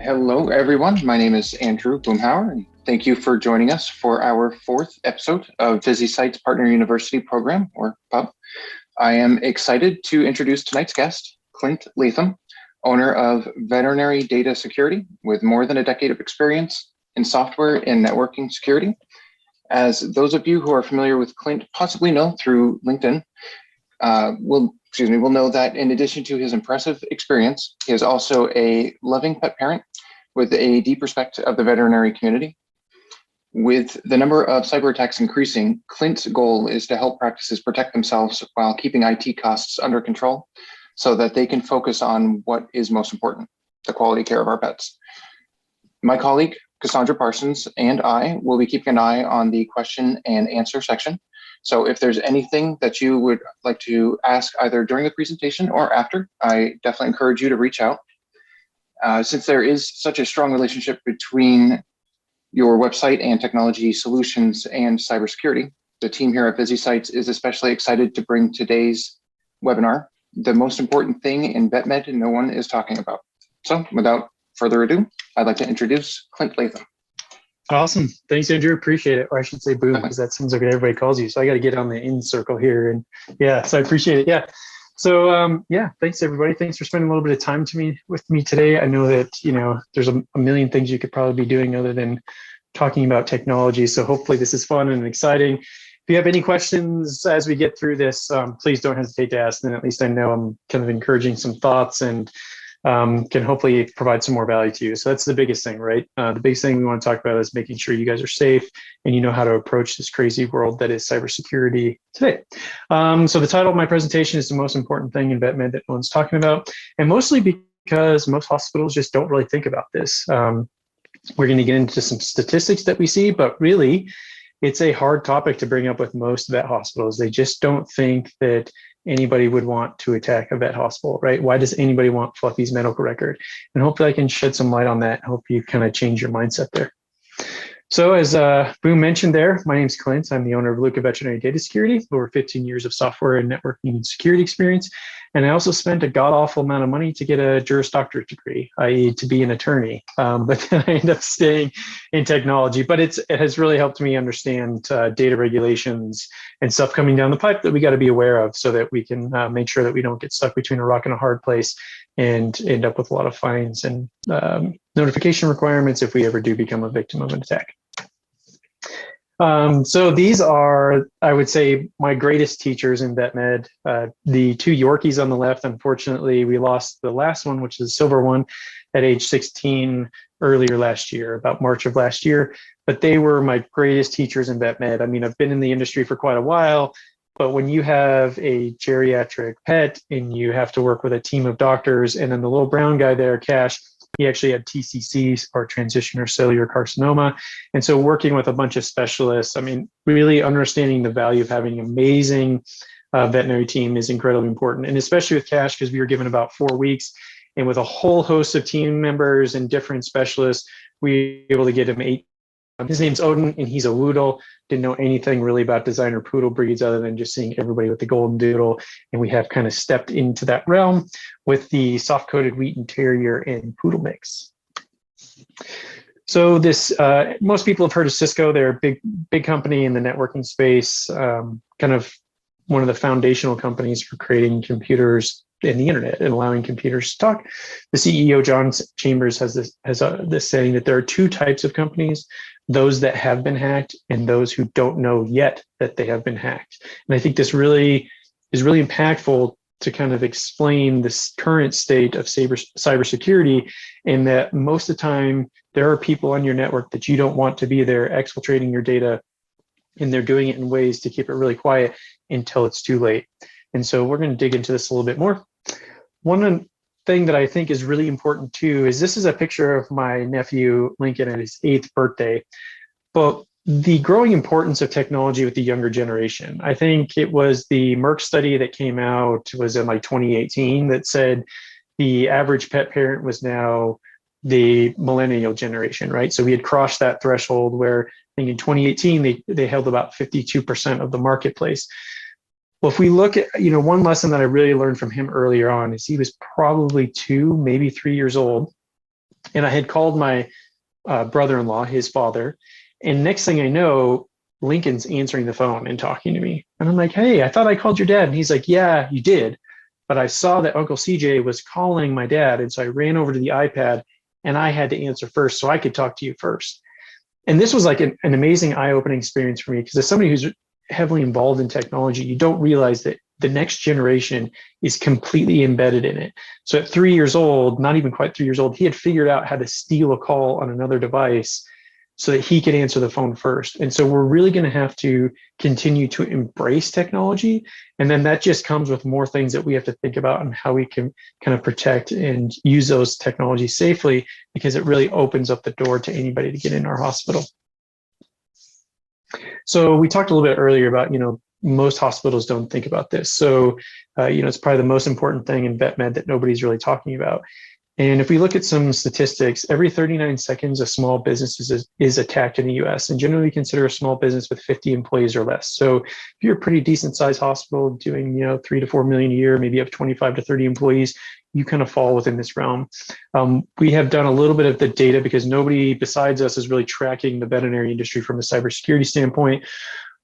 Hello, everyone. My name is Andrew Boomhauer, and thank you for joining us for our fourth episode of VisiSight's Partner University Program, or PUP. I am excited to introduce tonight's guest, Clint Latham, owner of Veterinary Data Security, with more than a decade of experience in software and networking security. As those of you who are familiar with Clint possibly know through LinkedIn, will know that in addition to his impressive experience, he is also a loving pet parent with a deep respect of the veterinary community. With the number of cyber attacks increasing, Clint's goal is to help practices protect themselves while keeping IT costs under control so that they can focus on what is most important, the quality care of our pets. My colleague, Cassandra Parsons, and I will be keeping an eye on the question and answer section. So if there's anything that you would like to ask either during the presentation or after, I definitely encourage you to reach out. Since there is such a strong relationship between your website and technology solutions and cybersecurity, the team here at VisiSights is especially excited to bring today's webinar, the most important thing in VetMed no one is talking about. So without further ado, I'd like to introduce Clint Latham. Awesome. Thanks, Andrew. Appreciate it. Or I should say boom, because that seems like what everybody calls you. So I got to get on the in circle here. And yeah, so I appreciate it. Yeah. So yeah, thanks everybody. Thanks for spending a little bit of time with me today. I know that, there's a million things you could probably be doing other than talking about technology. So hopefully this is fun and exciting. If you have any questions as we get through this, please don't hesitate to ask. Then at least I know I'm kind of encouraging some thoughts and can hopefully provide some more value to you. So that's the biggest thing, right? The biggest thing we want to talk about is making sure you guys are safe and you know how to approach this crazy world that is cybersecurity today. So the title of my presentation is the most important thing in VetMed that no one's talking about, and mostly because most hospitals just don't really think about this. We're going to get into some statistics that we see, but really it's a hard topic to bring up with most vet hospitals. They just don't think that anybody would want to attack a vet hospital, right? Why does anybody want Fluffy's medical record? And hopefully I can shed some light on that. Hope you kind of change your mindset there. So as Boom mentioned there, my name's Clint. I'm the owner of Lucca Veterinary Data Security, over 15 years of software and networking and security experience. And I also spent a god-awful amount of money to get a Juris Doctorate degree, i.e. to be an attorney. But then I ended up staying in technology. But it has really helped me understand data regulations and stuff coming down the pipe that we got to be aware of so that we can make sure that we don't get stuck between a rock and a hard place and end up with a lot of fines and notification requirements if we ever do become a victim of an attack. So these are, I would say, my greatest teachers in VetMed. The two Yorkies on the left, unfortunately, we lost the last one, which is the silver one, at age 16 earlier last year, about March of last year. But they were my greatest teachers in VetMed. I mean, I've been in the industry for quite a while, but when you have a geriatric pet and you have to work with a team of doctors, and then the little brown guy there, Cash, he actually had TCC, or transition cellular carcinoma. And so working with a bunch of specialists, I mean, really understanding the value of having an amazing veterinary team is incredibly important. And especially with Cash, because we were given about 4 weeks, and with a whole host of team members and different specialists, we were able to get him 8. His name's Odin, and he's a Woodle. Didn't know anything really about designer poodle breeds other than just seeing everybody with the golden doodle. And we have kind of stepped into that realm with the soft-coated Wheaten Terrier and poodle mix. So this, most people have heard of Cisco. They're a big company in the networking space, kind of one of the foundational companies for creating computers and the internet and allowing computers to talk. The CEO, John Chambers, has this saying that there are two types of companies: those that have been hacked and those who don't know yet that they have been hacked. And I think this really is really impactful to kind of explain this current state of cybersecurity, in that most of the time there are people on your network that you don't want to be there exfiltrating your data, and they're doing it in ways to keep it really quiet until it's too late. And so we're going to dig into this a little bit more. One thing that I think is really important too is this is a picture of my nephew Lincoln at his 8th birthday. But the growing importance of technology with the younger generation, I think it was the Merck study that came out, was in like 2018, that said the average pet parent was now the millennial generation, right? So we had crossed that threshold where I think in 2018 they held about 52% of the marketplace. Well, if we look at, one lesson that I really learned from him earlier on is he was probably 2, maybe 3 years old. And I had called my brother-in-law, his father, and next thing I know, Lincoln's answering the phone and talking to me. And I'm like, hey, I thought I called your dad. And he's like, yeah, you did. But I saw that Uncle CJ was calling my dad. And so I ran over to the iPad and I had to answer first so I could talk to you first. And this was like an amazing eye-opening experience for me, because as somebody who's heavily involved in technology, you don't realize that the next generation is completely embedded in it. So at 3 years old, not even quite 3 years old, he had figured out how to steal a call on another device so that he could answer the phone first. And so we're really going to have to continue to embrace technology. And then that just comes with more things that we have to think about and how we can kind of protect and use those technologies safely, because it really opens up the door to anybody to get in our hospital. So we talked a little bit earlier about, most hospitals don't think about this. So, it's probably the most important thing in vet med that nobody's really talking about. And if we look at some statistics, every 39 seconds, a small business is attacked in the US, and generally we consider a small business with 50 employees or less. So if you're a pretty decent sized hospital doing, 3 to 4 million a year, maybe you have 25 to 30 employees, you kind of fall within this realm. We have done a little bit of the data because nobody besides us is really tracking the veterinary industry from a cybersecurity standpoint.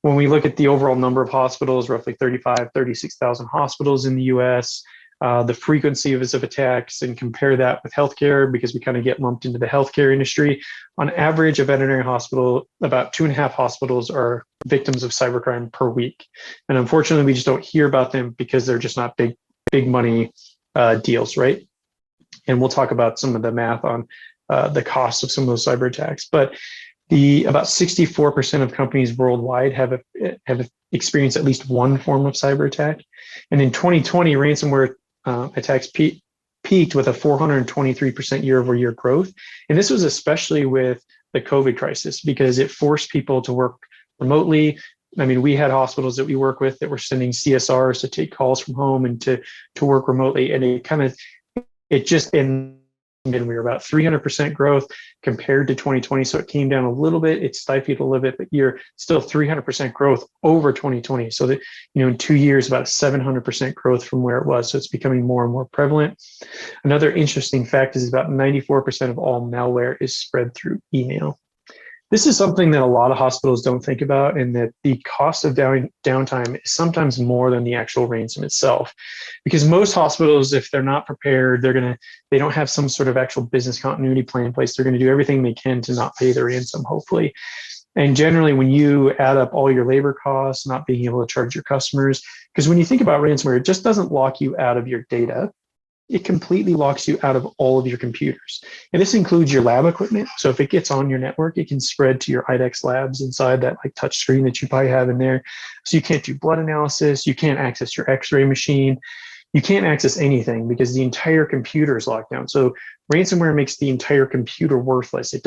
When we look at the overall number of hospitals, roughly 36,000 hospitals in the US, the frequency of attacks, and compare that with healthcare, because we kind of get lumped into the healthcare industry. On average, a veterinary hospital, about 2.5 hospitals are victims of cybercrime per week. And unfortunately, we just don't hear about them because they're just not big money deals, right? And we'll talk about some of the math on the cost of some of those cyber attacks. But about 64% of companies worldwide have experienced at least one form of cyber attack. And in 2020, ransomware attacks peaked with a 423% year-over-year growth. And this was especially with the COVID crisis, because it forced people to work remotely. I mean, we had hospitals that we work with that were sending CSRs to take calls from home and to work remotely. And and we were about 300% growth compared to 2020. So it came down a little bit, it stifled a little bit, but you're still 300% growth over 2020. So that, in 2 years, about 700% growth from where it was. So it's becoming more and more prevalent. Another interesting fact is about 94% of all malware is spread through email. This is something that a lot of hospitals don't think about, and that the cost of downtime is sometimes more than the actual ransom itself. Because most hospitals, if they're not prepared, they don't have some sort of actual business continuity plan in place. They're going to do everything they can to not pay the ransom, hopefully. And generally, when you add up all your labor costs, not being able to charge your customers, because when you think about ransomware, it just doesn't lock you out of your data. It completely locks you out of all of your computers. And this includes your lab equipment. So if it gets on your network, it can spread to your IDEX labs inside that touch screen that you probably have in there. So you can't do blood analysis. You can't access your X-ray machine. You can't access anything because the entire computer is locked down. So ransomware makes the entire computer worthless. You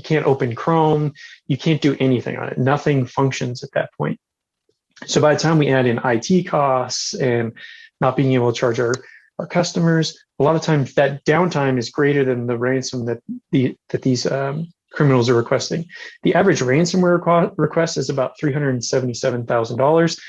can't open Chrome. You can't do anything on it. Nothing functions at that point. So by the time we add in IT costs and not being able to charge our customers, a lot of times that downtime is greater than the ransom that these criminals are requesting. The average ransomware request is about $377,000.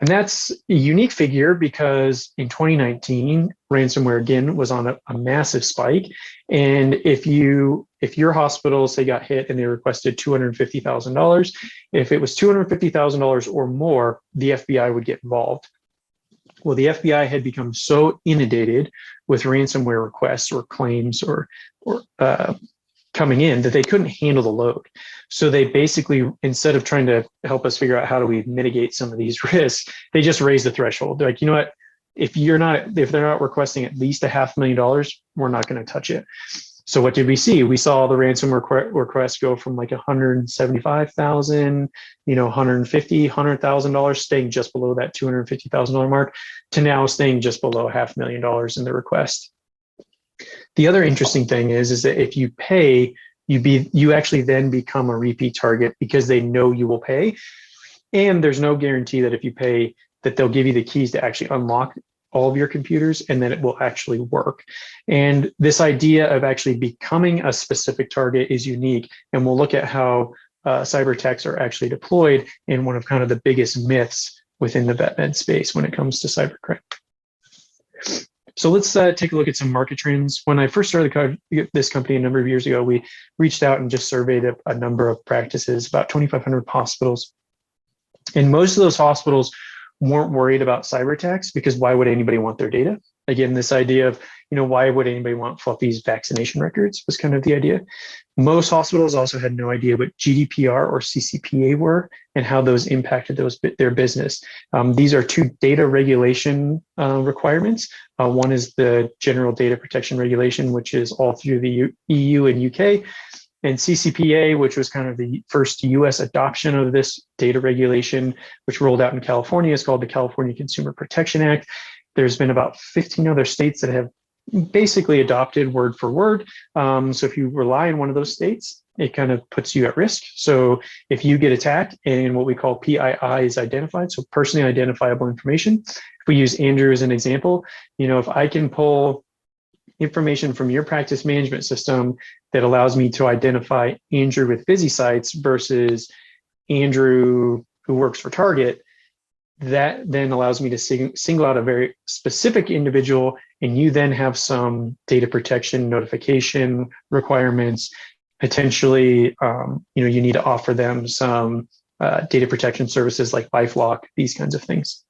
And that's a unique figure because in 2019, ransomware again was on a massive spike. And if your hospital, say, got hit and they requested $250,000, if it was $250,000 or more, the FBI would get involved. Well, the FBI had become so inundated with ransomware requests or claims or coming in that they couldn't handle the load. So they basically, instead of trying to help us figure out how do we mitigate some of these risks, they just raised the threshold. They're like, you know what? If they're not requesting at least $500,000, we're not going to touch it. So what did we see? We saw the ransomware requests go from $175,000, $150,000, $100,000, staying just below that $250,000 mark, to now staying just below $500,000 in the request. The other interesting thing is that if you pay, you actually then become a repeat target because they know you will pay, and there's no guarantee that if you pay that they'll give you the keys to actually unlock all of your computers and then it will actually work. And this idea of actually becoming a specific target is unique. And we'll look at how cyber attacks are actually deployed in one of kind of the biggest myths within the vet med space when it comes to cybercrime. So let's take a look at some market trends. When I first started this company a number of years ago, we reached out and just surveyed a number of practices, about 2,500 hospitals. And most of those hospitals weren't worried about cyber attacks because why would anybody want their data? Again, this idea of, why would anybody want Fluffy's vaccination records was kind of the idea. Most hospitals also had no idea what GDPR or CCPA were and how those impacted their business. These are two data regulation requirements. One is the General Data Protection Regulation, which is all through the EU and UK. And CCPA, which was kind of the first US adoption of this data regulation, which rolled out in California, is called the California Consumer Protection Act. There's been about 15 other states that have basically adopted word for word. So if you rely on one of those states, it kind of puts you at risk. So if you get attacked and what we call PII is identified, so personally identifiable information, if we use Andrew as an example, if I can pull information from your practice management system that allows me to identify Andrew with Busy Sites versus Andrew who works for Target, that then allows me to single out a very specific individual, and you then have some data protection notification requirements. Potentially, you need to offer them some data protection services like LifeLock, these kinds of things.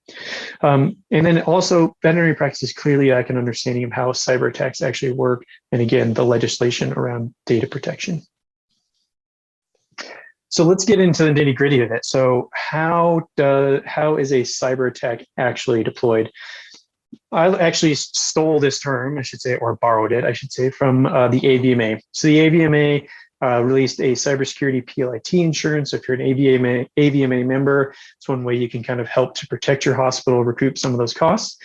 And then also veterinary practices clearly lack an understanding of how cyber attacks actually work. And again, the legislation around data protection. So let's get into the nitty gritty of it. So how is a cyber attack actually deployed? I actually stole this term, I should say, or borrowed it, I should say, from the AVMA. So the AVMA released a cybersecurity PLIT insurance. So if you're an AVMA member, it's one way you can kind of help to protect your hospital, recoup some of those costs.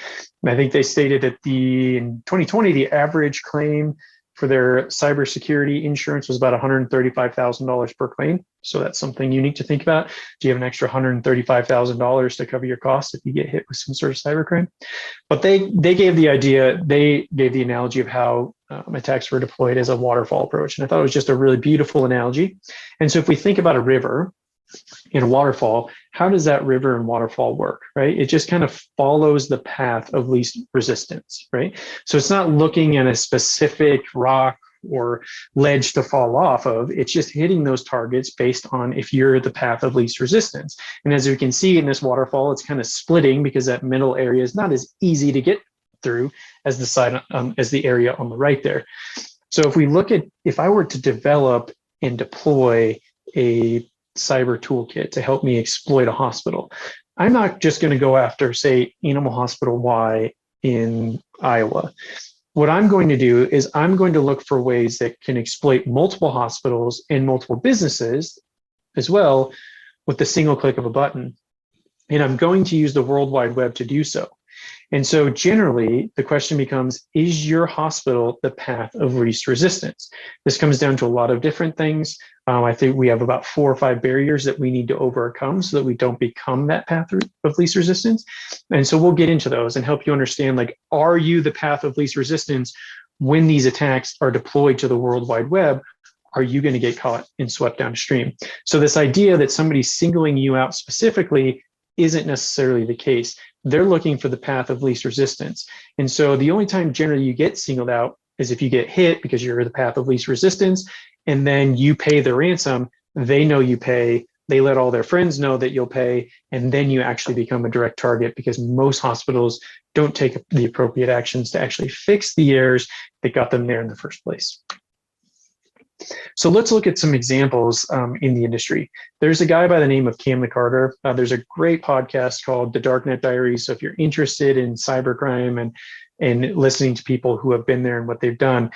And I think they stated that in 2020, the average claim for their cybersecurity insurance was about $135,000 per claim. So that's something you need to think about. Do you have an extra $135,000 to cover your costs if you get hit with some sort of cybercrime? But they gave the analogy of how attacks were deployed as a waterfall approach. And I thought it was just a really beautiful analogy. And so if we think about a river in a waterfall, how does that river and waterfall work, right? It just kind of follows the path of least resistance, right? So it's not looking at a specific rock or ledge to fall off of. It's just hitting those targets based on if you're the path of least resistance. And as we can see in this waterfall, it's kind of splitting because that middle area is not as easy to get through as the area on the right there. So if I were to develop and deploy a cyber toolkit to help me exploit a hospital, I'm not just going to go after, say, Animal Hospital Y in Iowa. What I'm going to do is I'm going to look for ways that can exploit multiple hospitals and multiple businesses as well with the single click of a button. And I'm going to use the World Wide Web to do so. And so generally, the question becomes, is your hospital the path of least resistance? This comes down to a lot of different things. I think we have about 4 or 5 barriers that we need to overcome so that we don't become that path of least resistance. And so we'll get into those and help you understand, are you the path of least resistance when these attacks are deployed to the World Wide Web? Are you going to get caught and swept downstream? So this idea that somebody's singling you out specifically isn't necessarily the case. They're looking for the path of least resistance. And so the only time generally you get singled out is if you get hit because you're the path of least resistance, and then you pay the ransom, they know you pay, they let all their friends know that you'll pay, and then you actually become a direct target because most hospitals don't take the appropriate actions to actually fix the errors that got them there in the first place. So let's look at some examples in the industry. There's a guy by the name of Cam McCarter. There's a great podcast called The Darknet Diaries. So if you're interested in cybercrime and listening to people who have been there and what they've done,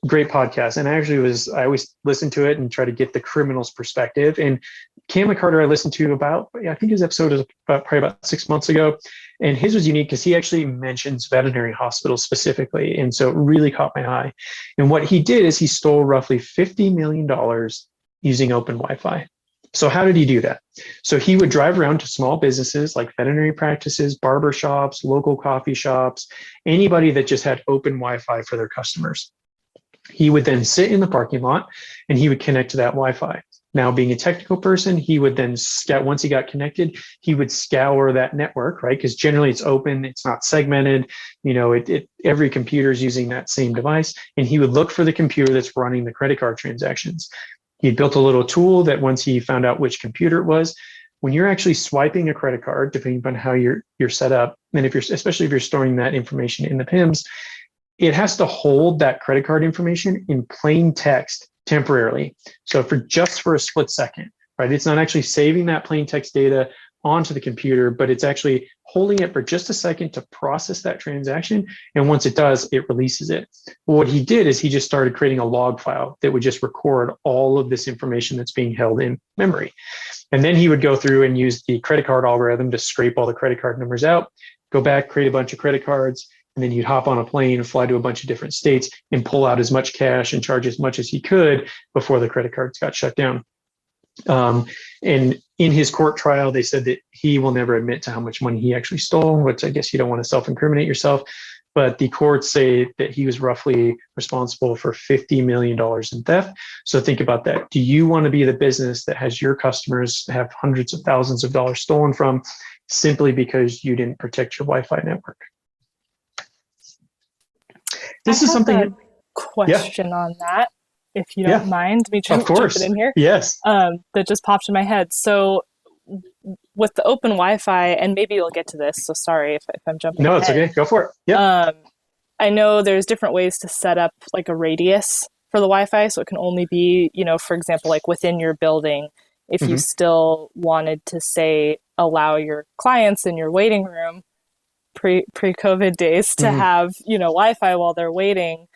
great podcast. And I always listen to it and try to get the criminal's perspective. And Cam McCarter, I listened to I think his episode is probably about 6 months ago. And his was unique because he actually mentions veterinary hospitals specifically. And so it really caught my eye. And what he did is he stole roughly $50 million using open Wi-Fi. So how did he do that? So he would drive around to small businesses like veterinary practices, barber shops, local coffee shops, anybody that just had open Wi-Fi for their customers. He would then sit in the parking lot and he would connect to that Wi-Fi. Now, being a technical person, he would then once he got connected, he would scour that network, right? Because generally it's open, it's not segmented, every computer is using that same device. And he would look for the computer that's running the credit card transactions. He built a little tool that once he found out which computer it was, when you're actually swiping a credit card, depending upon how you're set up, and especially if you're storing that information in the PIMS, it has to hold that credit card information in plain text temporarily. So for a split second, right? It's not actually saving that plain text data onto the computer, but it's actually holding it for just a second to process that transaction. And once it does, it releases it. What he did is he just started creating a log file that would just record all of this information that's being held in memory. And then he would go through and use the credit card algorithm to scrape all the credit card numbers out, go back, create a bunch of credit cards, and then you'd hop on a plane and fly to a bunch of different states and pull out as much cash and charge as much as he could before the credit cards got shut down. And in his court trial, they said that he will never admit to how much money he actually stole, which I guess you don't want to self-incriminate yourself. But the courts say that he was roughly responsible for $50 million in theft. So think about that. Do you want to be the business that has your customers have hundreds of thousands of dollars stolen from simply because you didn't protect your Wi-Fi network? This is something. A question on that, if you don't mind me jumping in here. Yes. That just popped in my head. So with the open Wi-Fi, and maybe you'll get to this, so sorry if I'm jumping No, ahead. It's okay. Go for it. Yeah. I know there's different ways to set up like a radius for the Wi-Fi, so it can only be, for example, like within your building. If you still wanted to say allow your clients in your waiting room pre-COVID days to have, Wi-Fi while they're waiting,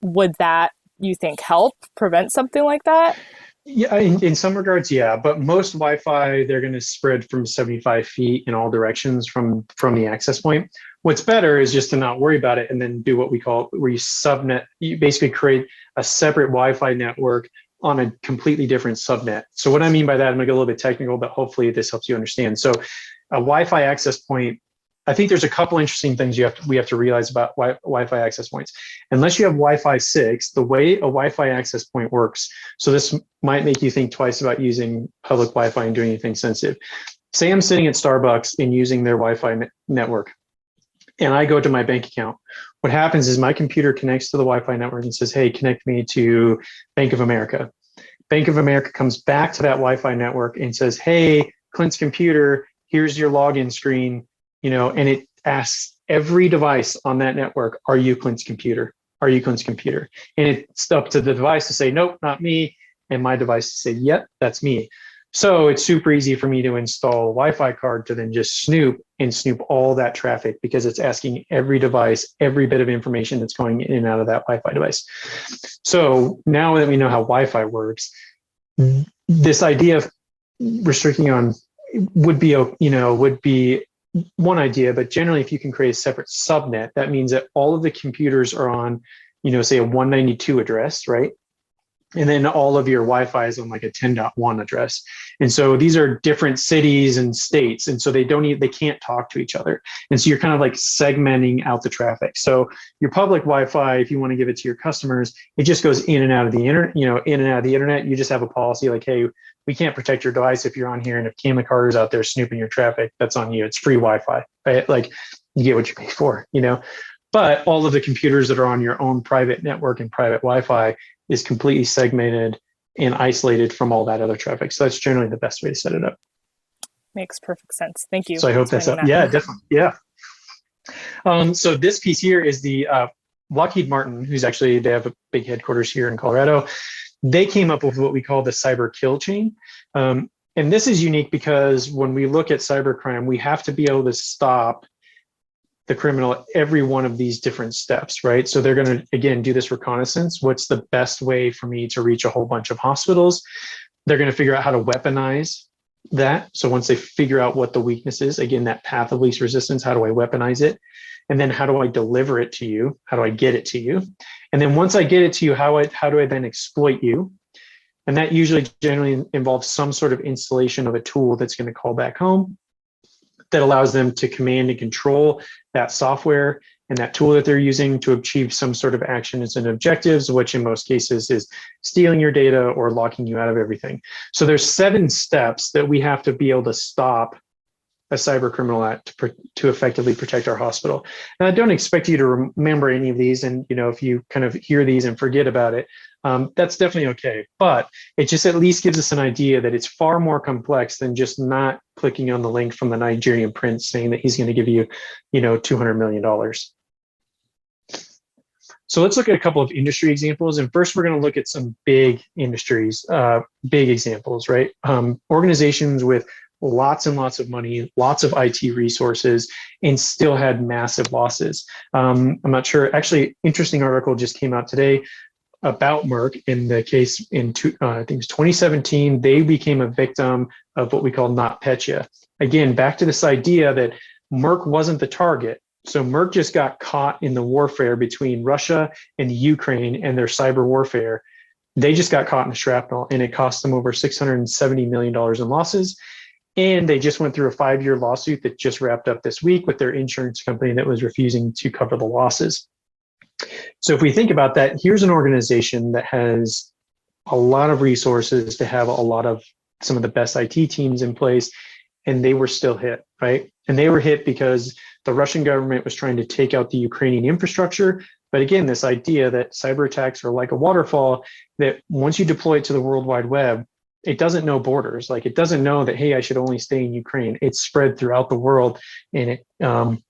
would that, you think, help prevent something like that? Yeah, in some regards, yeah. But most Wi-Fi, they're going to spread from 75 feet in all directions from the access point. What's better is just to not worry about it and then do what we call, where you subnet. You basically create a separate Wi-Fi network on a completely different subnet. So what I mean by that, I'm going to get a little bit technical, but hopefully this helps you understand. So a Wi-Fi access point, I think there's a couple interesting things we have to realize about Wi-Fi access points. Unless you have Wi-Fi 6, the way a Wi-Fi access point works, so this might make you think twice about using public Wi-Fi and doing anything sensitive. Say I'm sitting at Starbucks and using their Wi-Fi network, and I go to my bank account. What happens is my computer connects to the Wi-Fi network and says, hey, connect me to Bank of America. Bank of America comes back to that Wi-Fi network and says, hey, Clint's computer, here's your login screen. And it asks every device on that network, are you Clint's computer? Are you Clint's computer? And it's up to the device to say, nope, not me. And my device to say, yep, that's me. So it's super easy for me to install a Wi-Fi card to then just snoop all that traffic, because it's asking every device, every bit of information that's going in and out of that Wi-Fi device. So now that we know how Wi-Fi works, this idea of restricting on would be one idea, but generally if you can create a separate subnet, that means that all of the computers are on, say a 192 address, right? And then all of your Wi-Fi is on like a 10.1 address. And so these are different cities and states. And so they can't talk to each other. And so you're kind of like segmenting out the traffic. So your public Wi-Fi, if you want to give it to your customers, it just goes in and out of the internet, in and out of the internet. You just have a policy like, hey, we can't protect your device if you're on here. And if Camera Carter's out there snooping your traffic, that's on you. It's free Wi-Fi, right? Like you get what you pay for, But all of the computers that are on your own private network and private Wi-Fi is completely segmented and isolated from all that other traffic. So that's generally the best way to set it up. Makes perfect sense. Thank you. So I hope that's up. Yeah, definitely. Yeah. So this piece here is the Lockheed Martin, they have a big headquarters here in Colorado. They came up with what we call the cyber kill chain. And this is unique because when we look at cybercrime, we have to be able to stop the criminal at every one of these different steps, right? So they're going to, again, do this reconnaissance. What's the best way for me to reach a whole bunch of hospitals? They're going to figure out how to weaponize that. So once they figure out what the weakness is, again, that path of least resistance, how do I weaponize it? And then how do I deliver it to you? How do I get it to you? And then once I get it to you, how do I then exploit you? And that usually generally involves some sort of installation of a tool that's going to call back home that allows them to command and control that software and that tool that they're using to achieve some sort of actions and objectives, which in most cases is stealing your data or locking you out of everything. So there's 7 steps that we have to be able to stop a cyber criminal at to effectively protect our hospital. And I don't expect you to remember any of these. And, if you kind of hear these and forget about it, that's definitely okay. But it just at least gives us an idea that it's far more complex than just not clicking on the link from the Nigerian prince saying that he's going to give you, $200 million. So let's look at a couple of industry examples. And first, we're going to look at some big industries, big examples, right? Organizations with lots and lots of money, lots of IT resources, and still had massive losses. I'm not sure. Actually, interesting article just came out today about Merck. In the case I think it was 2017, they became a victim of what we call NotPetya. Again, back to this idea that Merck wasn't the target. So Merck just got caught in the warfare between Russia and Ukraine and their cyber warfare. They just got caught in the shrapnel, and it cost them over $670 million in losses. And they just went through a 5-year lawsuit that just wrapped up this week with their insurance company that was refusing to cover the losses. So if we think about that, here's an organization that has a lot of resources to have a lot of some of the best IT teams in place, and they were still hit, right? And they were hit because the Russian government was trying to take out the Ukrainian infrastructure. But again, this idea that cyber attacks are like a waterfall, that once you deploy it to the World Wide Web, it doesn't know borders. Like, it doesn't know that, hey, I should only stay in Ukraine. It's spread throughout the world, and it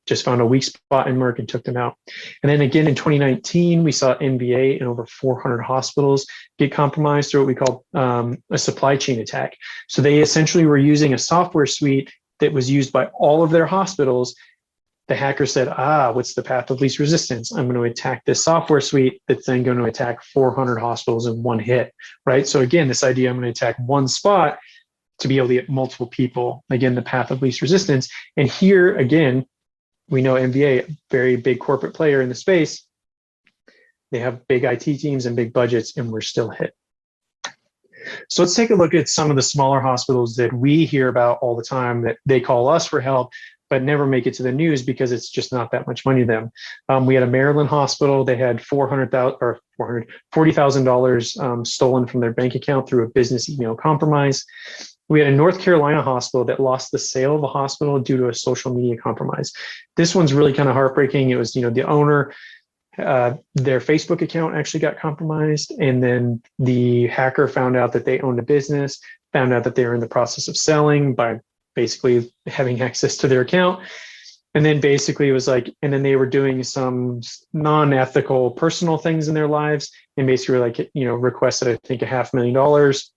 just found a weak spot in Merck and took them out. And then again, in 2019, we saw NBA and over 400 hospitals get compromised through what we call a supply chain attack. So they essentially were using a software suite that was used by all of their hospitals. The hacker said, what's the path of least resistance? I'm going to attack this software suite that's then going to attack 400 hospitals in one hit, right? So again, this idea, I'm going to attack one spot to be able to get multiple people. Again, the path of least resistance. And here, again, we know MBA, a very big corporate player in the space. They have big IT teams and big budgets, and we're still hit. So let's take a look at some of the smaller hospitals that we hear about all the time that they call us for help, but never make it to the news because it's just not that much money to them. We had a Maryland hospital. They had $40,000 stolen from their bank account through a business email compromise. We had a North Carolina hospital that lost the sale of the hospital due to a social media compromise. This one's really kind of heartbreaking. It was, the owner, their Facebook account actually got compromised, and then the hacker found out that they owned a business, found out that they were in the process of selling by basically having access to their account. And then basically it was like, and then they were doing some non-ethical personal things in their lives, and basically requested, I think, $500,000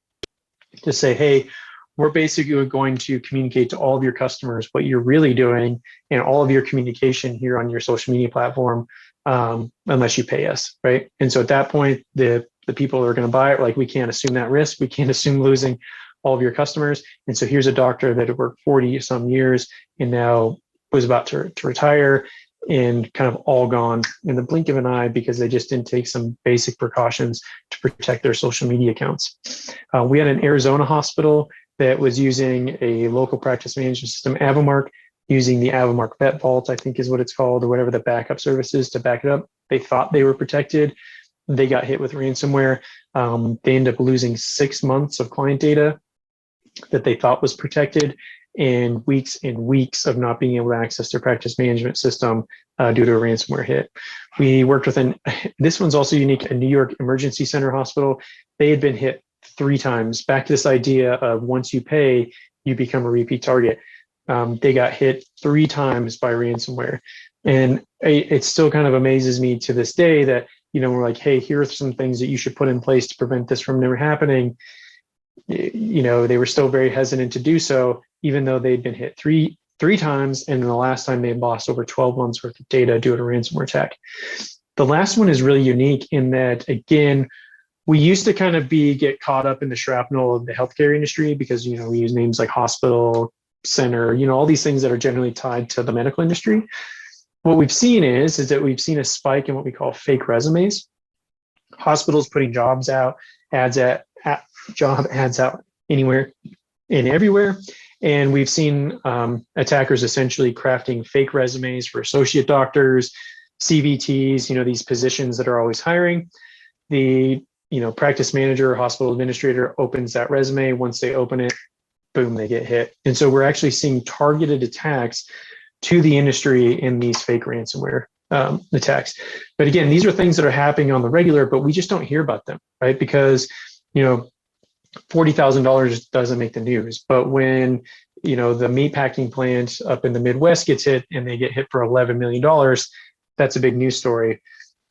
to say, hey, we're basically going to communicate to all of your customers what you're really doing and all of your communication here on your social media platform, unless you pay us, right? And so at that point, the people that are going to buy it were like, we can't assume that risk. We can't assume losing all of your customers. And so here's a doctor that had worked 40 some years and now was about to retire, and kind of all gone in the blink of an eye because they just didn't take some basic precautions to protect their social media accounts. We had an Arizona hospital that was using a local practice management system, Avamark, using the Avamark Vet Vault, I think is what it's called, or whatever the backup service is to back it up. They thought they were protected. They got hit with ransomware. They ended up losing 6 months of client data that they thought was protected, and weeks of not being able to access their practice management system due to a ransomware hit. We worked with this one's also unique, a New York Emergency Center hospital. They had been hit 3 times. Back to this idea of once you pay, you become a repeat target. They got hit 3 times by ransomware. And it still kind of amazes me to this day that, we're like, hey, here are some things that you should put in place to prevent this from never happening. They were still very hesitant to do so, even though they'd been hit three times, and the last time they lost over 12 months worth of data due to a ransomware attack. The last one is really unique in that, again, we used to kind of get caught up in the shrapnel of the healthcare industry because, we use names like hospital, center, all these things that are generally tied to the medical industry. What we've seen is that we've seen a spike in what we call fake resumes. Hospitals putting jobs out, job ads out anywhere and everywhere. And we've seen attackers essentially crafting fake resumes for associate doctors, CVTs, these positions that are always hiring. The, practice manager or hospital administrator opens that resume. Once they open it, boom, they get hit. And so we're actually seeing targeted attacks to the industry in these fake ransomware attacks. But again, these are things that are happening on the regular, but we just don't hear about them, right? Because, $40,000 doesn't make the news. But when, the meatpacking plant up in the Midwest gets hit and they get hit for $11 million, that's a big news story.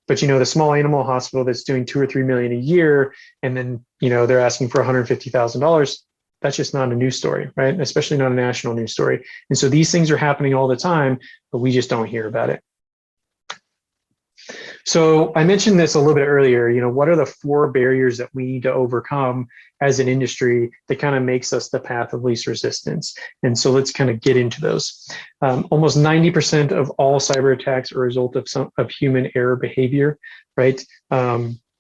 But, the small animal hospital that's doing $2 or $3 million a year, and then, they're asking for $150,000, that's just not a news story, right? Especially not a national news story. And so these things are happening all the time, but we just don't hear about it. So I mentioned this a little bit earlier, what are the 4 barriers that we need to overcome as an industry that kind of makes us the path of least resistance? And so let's kind of get into those. Almost 90% of all cyber attacks are a result of human error behavior, right?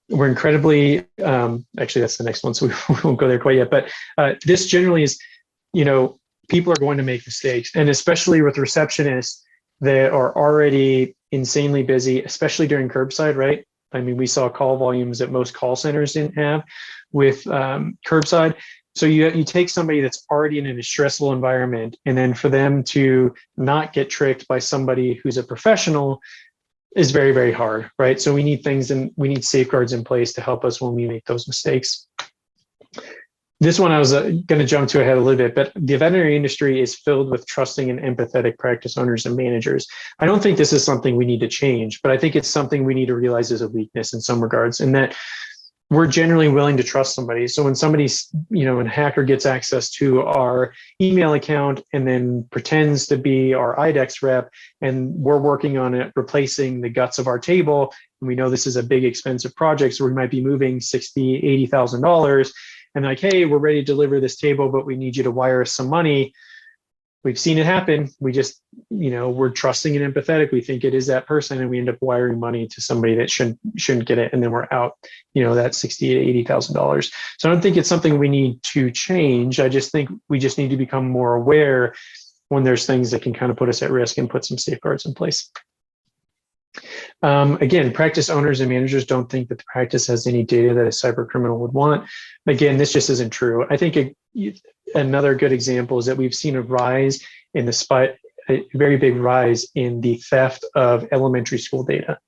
We're incredibly, actually that's the next one, so we won't go there quite yet, but this generally is, people are going to make mistakes, and especially with receptionists that are already insanely busy, especially during curbside, right? I mean, we saw call volumes that most call centers didn't have with curbside. So you take somebody that's already in a stressful environment, and then for them to not get tricked by somebody who's a professional is very, very hard, right? So we need things, and we need safeguards in place to help us when we make those mistakes. This one I was going to jump to ahead a little bit, but the veterinary industry is filled with trusting and empathetic practice owners and managers. I don't think this is something we need to change, but I think it's something we need to realize is a weakness in some regards, and that we're generally willing to trust somebody. So when somebody's, when a hacker gets access to our email account and then pretends to be our IDEX rep, and we're working on it, replacing the guts of our table, and we know this is a big expensive project, so we might be moving $60,000, $80,000, and like, hey, we're ready to deliver this table, but we need you to wire us some money. We've seen it happen. We just, we're trusting and empathetic. We think it is that person, and we end up wiring money to somebody that shouldn't get it, and then we're out, that $60,000 to $80,000. So I don't think it's something we need to change. I just think we just need to become more aware when there's things that can kind of put us at risk and put some safeguards in place. Again, practice owners and managers don't think that the practice has any data that a cyber criminal would want. Again, this just isn't true. I think another good example is that we've seen a rise in a very big rise in the theft of elementary school data,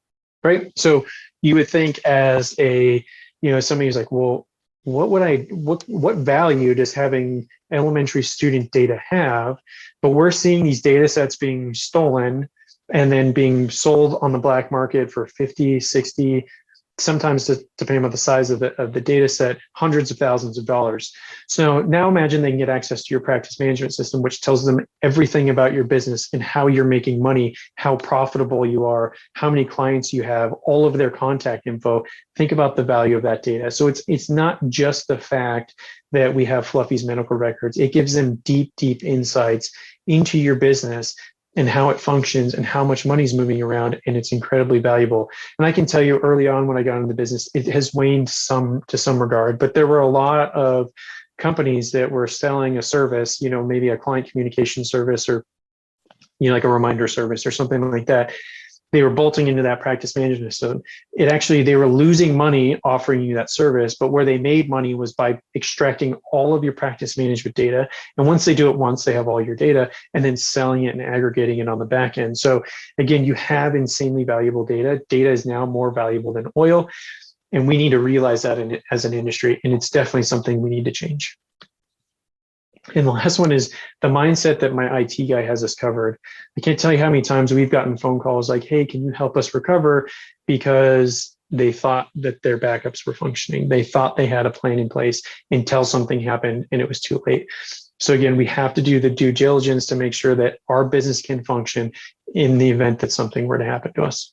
right? So you would think as somebody who's like, well, what value does having elementary student data have? But we're seeing these data sets being stolen and then being sold on the black market for 50, 60, sometimes depending on the size of the data set, hundreds of thousands of dollars. So now imagine they can get access to your practice management system, which tells them everything about your business and how you're making money, how profitable you are, how many clients you have, all of their contact info. Think about the value of that data. So it's not just the fact that we have Fluffy's medical records. It gives them deep, deep insights into your business and how it functions and how much money is moving around, and it's incredibly valuable. And I can tell you early on when I got into the business, it has waned to some regard, but there were a lot of companies that were selling a service, maybe a client communication service or, like a reminder service or something like that. They were bolting into that practice management system. They were losing money offering you that service, but where they made money was by extracting all of your practice management data. And once they do it once, they have all your data, and then selling it and aggregating it on the back end. So again, you have insanely valuable data. Data is now more valuable than oil. And we need to realize that as an industry. And it's definitely something we need to change. And the last one is the mindset that my IT guy has us covered. I can't tell you how many times we've gotten phone calls like, hey, can you help us recover? Because they thought that their backups were functioning. They thought they had a plan in place until something happened and it was too late. So again, we have to do the due diligence to make sure that our business can function in the event that something were to happen to us.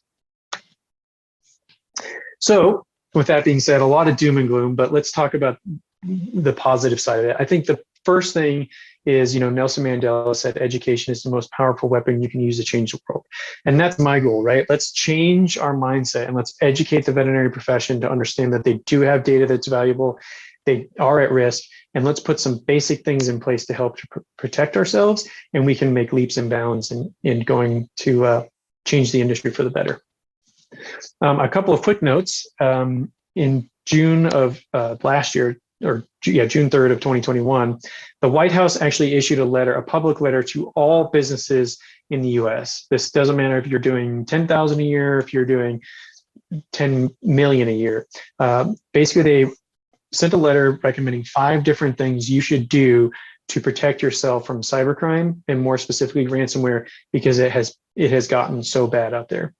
So with that being said, a lot of doom and gloom, but let's talk about the positive side of it. I think the first thing is, Nelson Mandela said, education is the most powerful weapon you can use to change the world. And that's my goal, right? Let's change our mindset and let's educate the veterinary profession to understand that they do have data that's valuable. They are at risk, and let's put some basic things in place to help to protect ourselves, and we can make leaps and bounds in going to change the industry for the better. A couple of quick notes. In June of last year, June 3rd of 2021, the White House actually issued a public letter to all businesses in the US. This doesn't matter if you're doing 10,000 a year, if you're doing 10 million a year. Basically, they sent a letter recommending 5 different things you should do to protect yourself from cybercrime, and more specifically ransomware, because it has gotten so bad out there.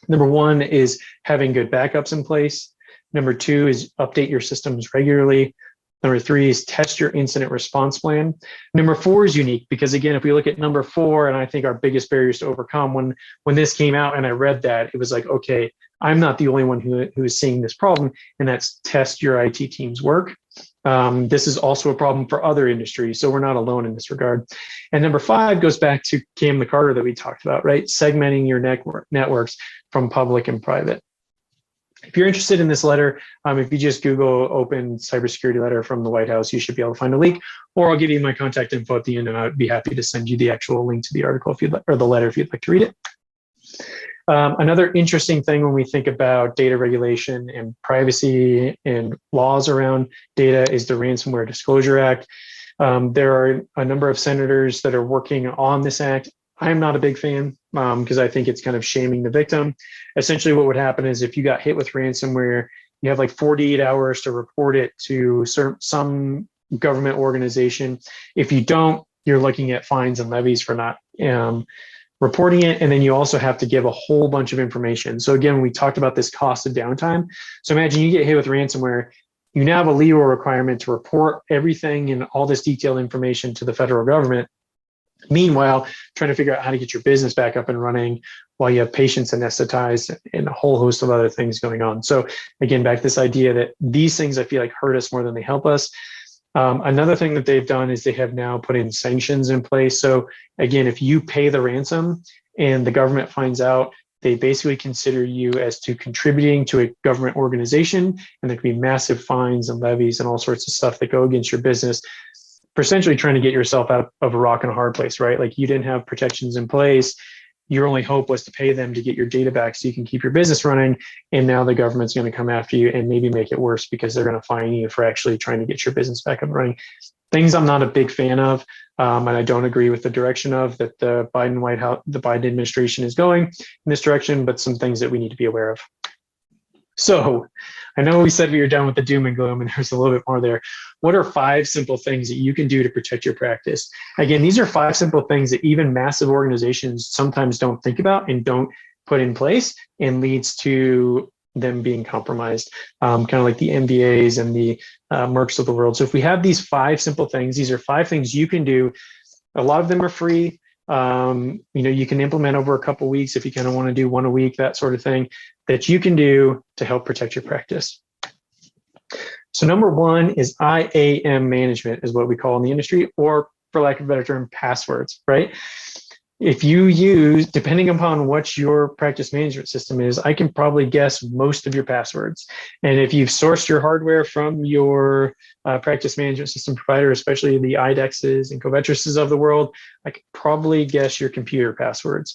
Number 1 is having good backups in place. Number 2 is update your systems regularly. Number 3 is test your incident response plan. Number 4 is unique because, again, if we look at number 4, and I think our biggest barriers to overcome, when this came out and I read that, it was like, okay, I'm not the only one who is seeing this problem, and that's test your IT team's work. This is also a problem for other industries, so we're not alone in this regard. And number 5 goes back to Cam McCarter that we talked about, right? Segmenting your networks from public and private. If you're interested in this letter, if you just Google open cybersecurity letter from the White House, you should be able to find a link, or I'll give you my contact info at the end, and I'd be happy to send you the actual link to the article if you'd like, or the letter if you'd like to read it. Another interesting thing when we think about data regulation and privacy and laws around data is the Ransomware Disclosure Act. There are a number of senators that are working on this act. I'm not a big fan because I think it's kind of shaming the victim. Essentially, what would happen is if you got hit with ransomware, you have like 48 hours to report it to some government organization. If you don't, you're looking at fines and levies for not reporting it. And then you also have to give a whole bunch of information. So again, we talked about this cost of downtime. So imagine you get hit with ransomware. You now have a legal requirement to report everything and all this detailed information to the federal government. Meanwhile, trying to figure out how to get your business back up and running while you have patients anesthetized and a whole host of other things going on. So again, back to this idea that these things I feel like hurt us more than they help us. Another thing that they've done is they have now put in sanctions in place. So again, if you pay the ransom and the government finds out, they basically consider you as to contributing to a government organization, and there can be massive fines and levies and all sorts of stuff that go against your business for essentially trying to get yourself out of a rock and a hard place, right? Like you didn't have protections in place. Your only hope was to pay them to get your data back so you can keep your business running. And now the government's going to come after you and maybe make it worse because they're going to fine you for actually trying to get your business back up and running. Things I'm not a big fan of, and I don't agree with the direction of that the Biden administration is going in this direction, but some things that we need to be aware of. So I know we said we were done with the doom and gloom, and there's a little bit more there. What are 5 simple things that you can do to protect your practice? Again, these are 5 simple things that even massive organizations sometimes don't think about and don't put in place, and leads to them being compromised, kind of like the MBAs and the Mercs of the world. So if we have these 5 simple things, these are 5 things you can do. A lot of them are free. You can implement over a couple of weeks if you kind of want to do 1 a week, that sort of thing, that you can do to help protect your practice. So number 1 is IAM management, is what we call in the industry, or for lack of a better term, passwords, right? If you use, depending upon what your practice management system is, I can probably guess most of your passwords. And if you've sourced your hardware from your practice management system provider, especially the IDEXs and Covetrises of the world, I could probably guess your computer passwords.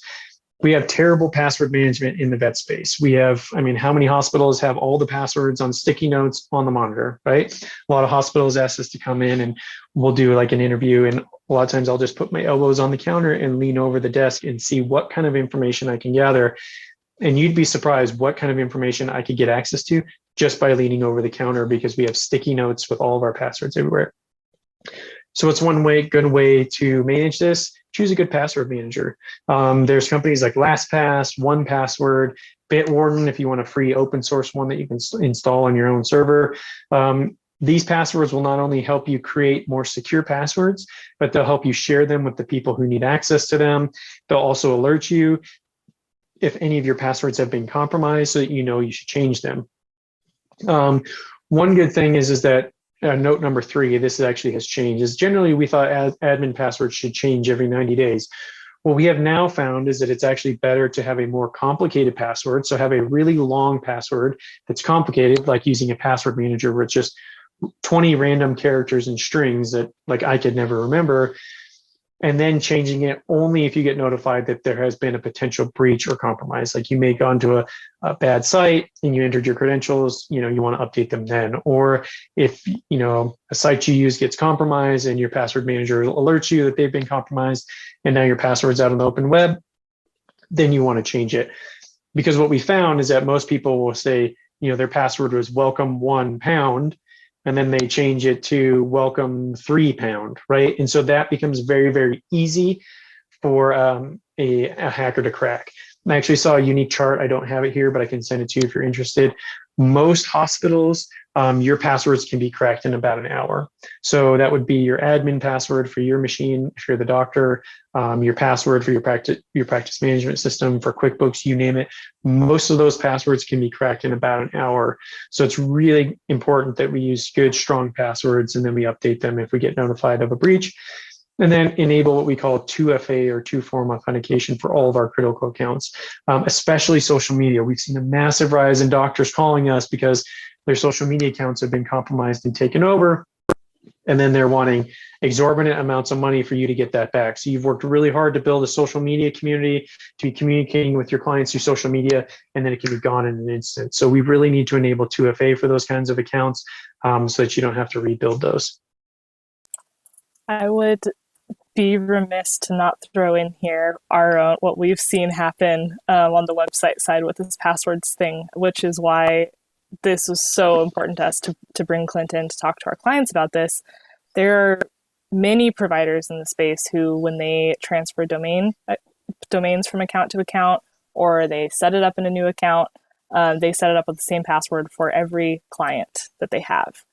We have terrible password management in the vet space. We have, how many hospitals have all the passwords on sticky notes on the monitor, right? A lot of hospitals ask us to come in and we'll do like an interview, and a lot of times I'll just put my elbows on the counter and lean over the desk and see what kind of information I can gather. And you'd be surprised what kind of information I could get access to just by leaning over the counter, because we have sticky notes with all of our passwords everywhere. So what's one good way to manage this? Choose a good password manager. There's companies like LastPass, 1Password, Bitwarden, if you want a free open source one that you can install on your own server. These passwords will not only help you create more secure passwords, but they'll help you share them with the people who need access to them. They'll also alert you if any of your passwords have been compromised, so that you know you should change them. One good thing is that note number 3, this actually has changed, is generally we thought admin passwords should change every 90 days. What we have now found is that it's actually better to have a more complicated password. So have a really long password that's complicated, like using a password manager where it's just 20 random characters and strings that like I could never remember. and then changing it only if you get notified that there has been a potential breach or compromise. Like you may have gone to a bad site and you entered your credentials, you want to update them then. Or if, a site you use gets compromised and your password manager alerts you that they've been compromised and now your password's out on the open web, then you want to change it. Because what we found is that most people will say, their password was welcome £1, and then they change it to welcome £3, right? And so that becomes very, very easy for a hacker to crack. I actually saw a unique chart. I don't have it here, but I can send it to you if you're interested. Most hospitals, your passwords can be cracked in about an hour. So that would be your admin password for your machine, if you're the doctor, your password for your practice management system, for QuickBooks, you name it. Most of those passwords can be cracked in about an hour. So it's really important that we use good, strong passwords, and then we update them if we get notified of a breach. And then enable what we call 2FA or two-form authentication for all of our critical accounts, especially social media. We've seen a massive rise in doctors calling us because their social media accounts have been compromised and taken over, and then they're wanting exorbitant amounts of money for you to get that back. So you've worked really hard to build a social media community, to be communicating with your clients through social media, and then it can be gone in an instant. So we really need to enable 2FA for those kinds of accounts so that you don't have to rebuild those. I would be remiss to not throw in here our own, what we've seen happen on the website side with this passwords thing, which is why this was so important to us to bring Clint in to talk to our clients about this. There are many providers in the space who, when they transfer domains from account to account, or they set it up in a new account, they set it up with the same password for every client that they have.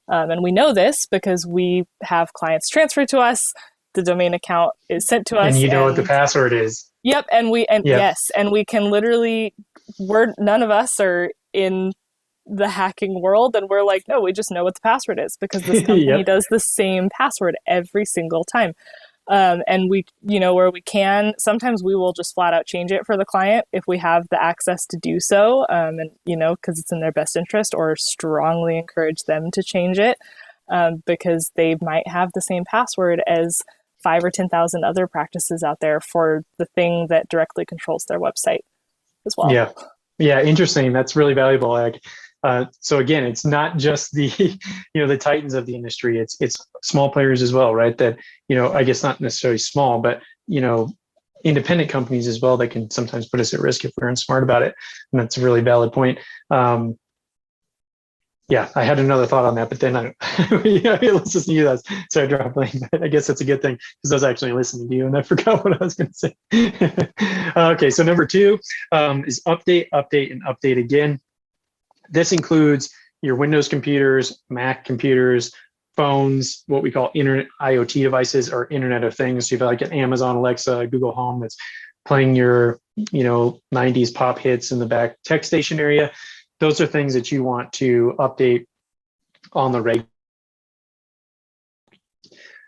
And we know this because we have clients transfer to us. The domain account is sent to us. And you know what the password is. Yep. Yes. And we can literally, none of us are in the hacking world. And we're like, no, we just know what the password is because this company Yep. does the same password every single time. And we, where we can, sometimes we will just flat out change it for the client if we have the access to do so. And, because it's in their best interest, or strongly encourage them to change it because they might have the same password as 5 or 10,000 other practices out there for the thing that directly controls their website as well. Yeah. Interesting. That's really valuable. So again, it's not just the, the titans of the industry. It's small players as well, right? That, I guess not necessarily small, but, independent companies as well that can sometimes put us at risk if we aren't smart about it. And that's a really valid point. Yeah, I had another thought on that, but then let's listen to you. So I dropped blank. I guess that's a good thing because I was actually listening to you and I forgot what I was going to say. Okay, so number 2 is update, and update again. This includes your Windows computers, Mac computers, phones, what we call internet IoT devices or Internet of Things. So you've like an Amazon Alexa, Google Home that's playing your 90s pop hits in the back tech station area. Those are things that you want to update on the regular.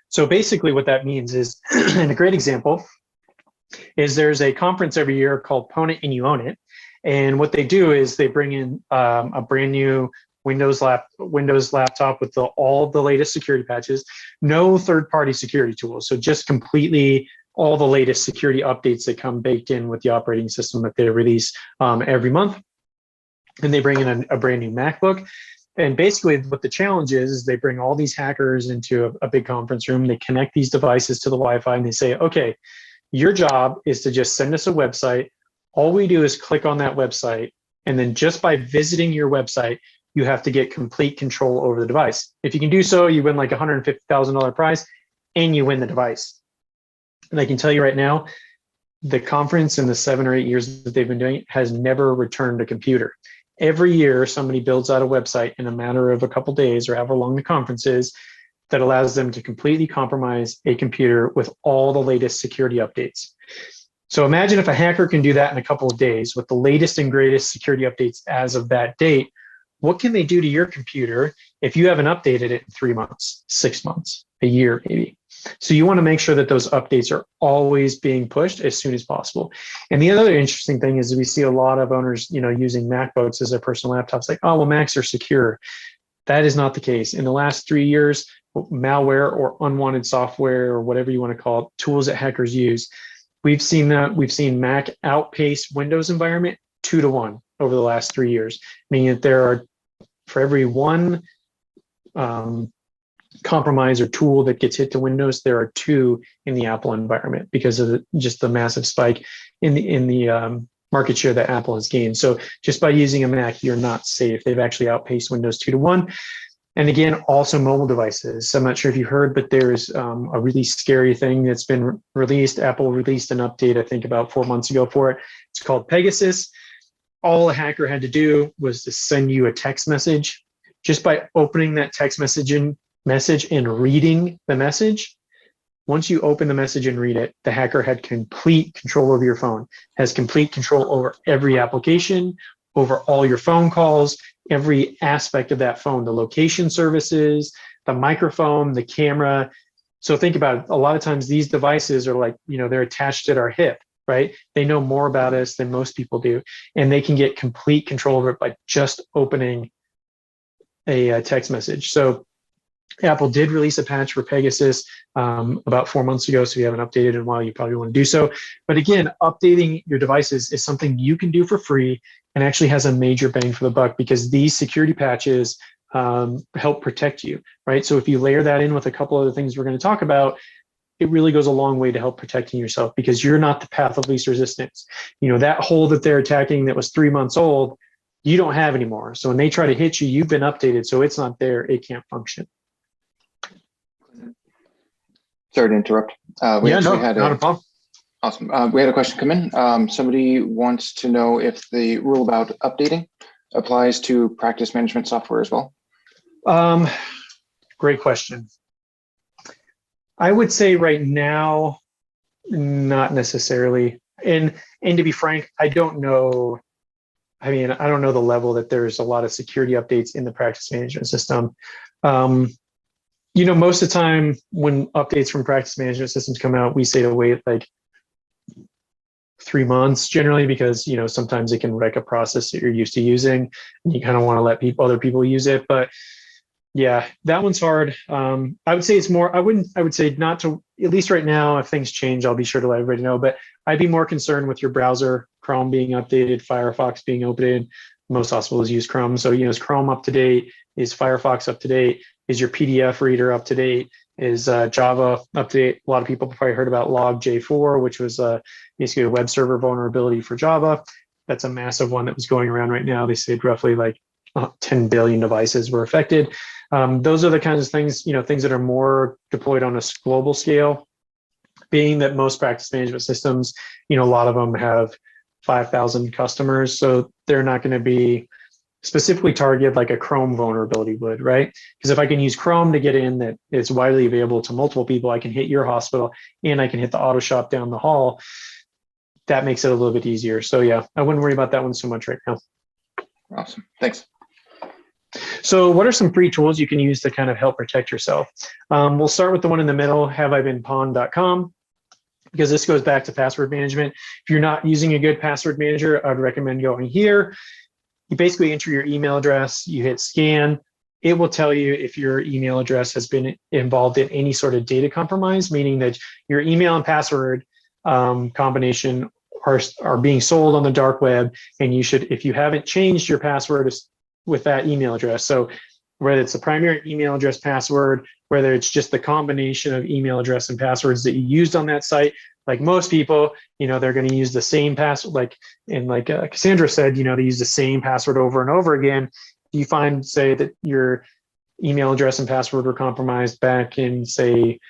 So basically what that means is, and a great example is there's a conference every year called Pwn It and You Own It. And what they do is they bring in a brand new Windows laptop with all the latest security patches, no third-party security tools. So just completely all the latest security updates that come baked in with the operating system that they release every month. And they bring in a brand new MacBook. And basically what the challenge is they bring all these hackers into a big conference room. They connect these devices to the Wi-Fi and they say, okay, your job is to just send us a website. All we do is click on that website. And then just by visiting your website, you have to get complete control over the device. If you can do so, you win like a $150,000 prize and you win the device. And I can tell you right now, the conference in the 7 or 8 years that they've been doing it has never returned a computer. Every year, somebody builds out a website in a matter of a couple of days or however long the conference is that allows them to completely compromise a computer with all the latest security updates. So imagine if a hacker can do that in a couple of days with the latest and greatest security updates as of that date. What can they do to your computer if you haven't updated it in 3 months, 6 months, a year maybe? So you want to make sure that those updates are always being pushed as soon as possible. And the other interesting thing is we see a lot of owners, using MacBooks as their personal laptops, like, oh, well, Macs are secure. That is not the case. In the last 3 years, malware or unwanted software or whatever you want to call it, tools that hackers use, we've seen Mac outpace Windows environment 2-to-1 over the last 3 years, meaning that there are, for every one compromise or tool that gets hit to Windows, there are 2 in the Apple environment because of just the massive spike in the market share that Apple has gained. So just by using a Mac, you're not safe. They've actually outpaced Windows 2-to-1. And again, also mobile devices. So I'm not sure if you heard, but there's a really scary thing that's been released. Apple released an update, I think about 4 months ago for it. It's called Pegasus. All a hacker had to do was to send you a text message. Just by opening that text message and reading the message, once you open the message and read it, the hacker had complete control over your phone, has complete control over every application, over all your phone calls, every aspect of that phone, the location services, the microphone, the camera. So think about it. A lot of times these devices are like, they're attached at our hip, right? They know more about us than most people do, and they can get complete control over it by just opening a text message. So Apple did release a patch for Pegasus about 4 months ago. So if you haven't updated in a while, you probably want to do so. But again, updating your devices is something you can do for free and actually has a major bang for the buck because these security patches help protect you, right? So if you layer that in with a couple other things we're going to talk about, it really goes a long way to help protecting yourself because you're not the path of least resistance. That hole that they're attacking that was 3 months old, you don't have anymore. So when they try to hit you, you've been updated. So it's not there. It can't function. Sorry to interrupt. Not a problem. Awesome. We had a question come in. Somebody wants to know if the rule about updating applies to practice management software as well. Great question. I would say right now, not necessarily. And to be frank, I don't know. I don't know the level that there's a lot of security updates in the practice management system. Most of the time when updates from practice management systems come out, we say to wait like 3 months generally because, sometimes it can wreck a process that you're used to using and you kind of want to let other people use it. But yeah, that one's hard. I would say it's more, I would say not to, at least right now, if things change, I'll be sure to let everybody know, but I'd be more concerned with your browser, Chrome being updated, Firefox being updated. Most hospitals use Chrome. So, is Chrome up to date? Is Firefox up to date? Is your PDF reader up to date? Is Java up to date? A lot of people probably heard about Log-J4, which was basically a web server vulnerability for Java. That's a massive one that was going around right now. They said roughly like 10 billion devices were affected. Those are the kinds of things, things that are more deployed on a global scale, being that most practice management systems, a lot of them have 5,000 customers. So they're not going to be specifically targeted like a Chrome vulnerability would, right? Because if I can use Chrome to get in that it's widely available to multiple people, I can hit your hospital and I can hit the auto shop down the hall. That makes it a little bit easier. So yeah, I wouldn't worry about that one so much right now. Awesome. Thanks. So what are some free tools you can use to kind of help protect yourself? We'll start with the one in the middle, haveibeenpawned.com, because this goes back to password management. If you're not using a good password manager, I'd recommend going here. You basically enter your email address, you hit scan. It will tell you if your email address has been involved in any sort of data compromise, meaning that your email and password combination are being sold on the dark web. And you should, if you haven't changed your password with that email address, so whether it's the primary email address password, whether it's just the combination of email address and passwords that you used on that site, like most people, they're going to use the same password, like Cassandra said, they use the same password over and over again. If you find, say, that your email address and password were compromised back in, say,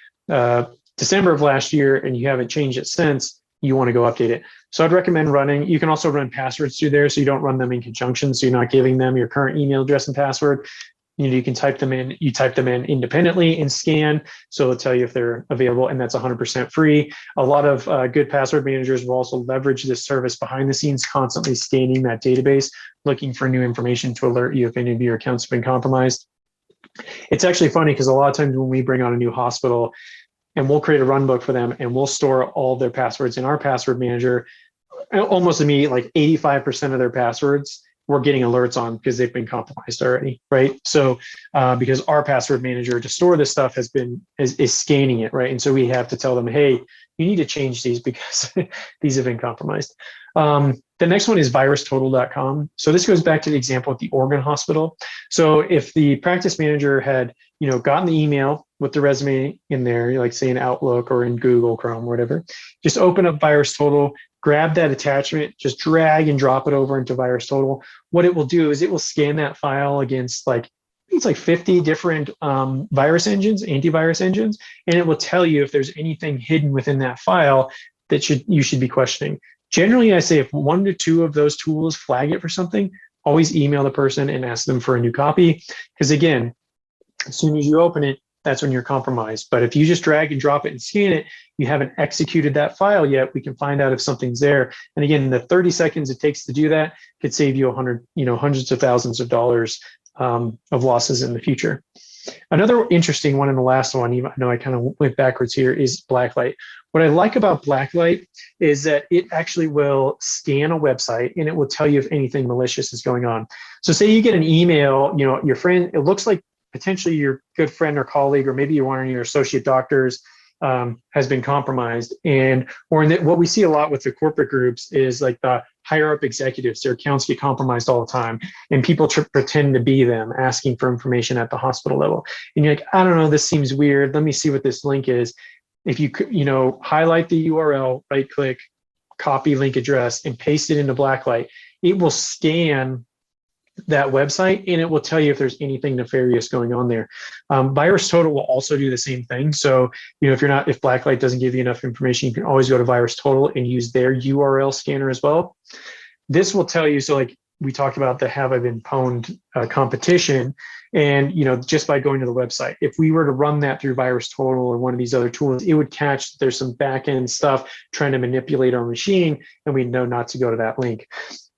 December of last year, and you haven't changed it since, you want to go update it. So I'd recommend running. You can also run passwords through there, so you don't run them in conjunction. So you're not giving them your current email address and password. You can type them in. You type them in independently and scan, so it'll tell you if they're available, and that's 100% free. A lot of good password managers will also leverage this service behind the scenes, constantly scanning that database, looking for new information to alert you if any of your accounts have been compromised. It's actually funny because a lot of times when we bring on a new hospital, and we'll create a run book for them, and we'll store all their passwords in our password manager, almost immediately, like 85% of their passwords we're getting alerts on because they've been compromised already, right? So because our password manager to store this stuff is scanning it, right? And so we have to tell them, hey, you need to change these because these have been compromised. The next one is virustotal.com. So this goes back to the example at the Oregon hospital. So if the practice manager had, gotten the email with the resume in there, like say in Outlook or in Google Chrome or whatever, just open up VirusTotal, grab that attachment, just drag and drop it over into VirusTotal. What it will do is it will scan that file against it's like 50 different virus engines, antivirus engines, and it will tell you if there's anything hidden within that file that you should be questioning. Generally, I say if 1 to 2 of those tools flag it for something, always email the person and ask them for a new copy. Because again, as soon as you open it, that's when you're compromised. But if you just drag and drop it and scan it, you haven't executed that file yet, we can find out if something's there. And again, the 30 seconds it takes to do that could save you hundreds of thousands of dollars of losses in the future. Another interesting one, and the last one, even though I kind of went backwards here, is Blacklight. What I like about Blacklight is that it actually will scan a website and it will tell you if anything malicious is going on. So say you get an email, your friend, it looks like potentially your good friend or colleague, or maybe one of your associate doctors has been compromised. What we see a lot with the corporate groups is like the higher up executives, their accounts get compromised all the time, and people pretend to be them asking for information at the hospital level. And you're like, I don't know, this seems weird. Let me see what this link is. If you highlight the URL, right click, copy link address, and paste it into Blacklight, it will scan that website and it will tell you if there's anything nefarious going on there. VirusTotal will also do the same thing. So, if Blacklight doesn't give you enough information, you can always go to VirusTotal and use their URL scanner as well. This will tell you, so like we talked about the Have I Been Pwned competition, and just by going to the website, if we were to run that through VirusTotal or one of these other tools, it would catch that there's some back-end stuff trying to manipulate our machine, and we know not to go to that link.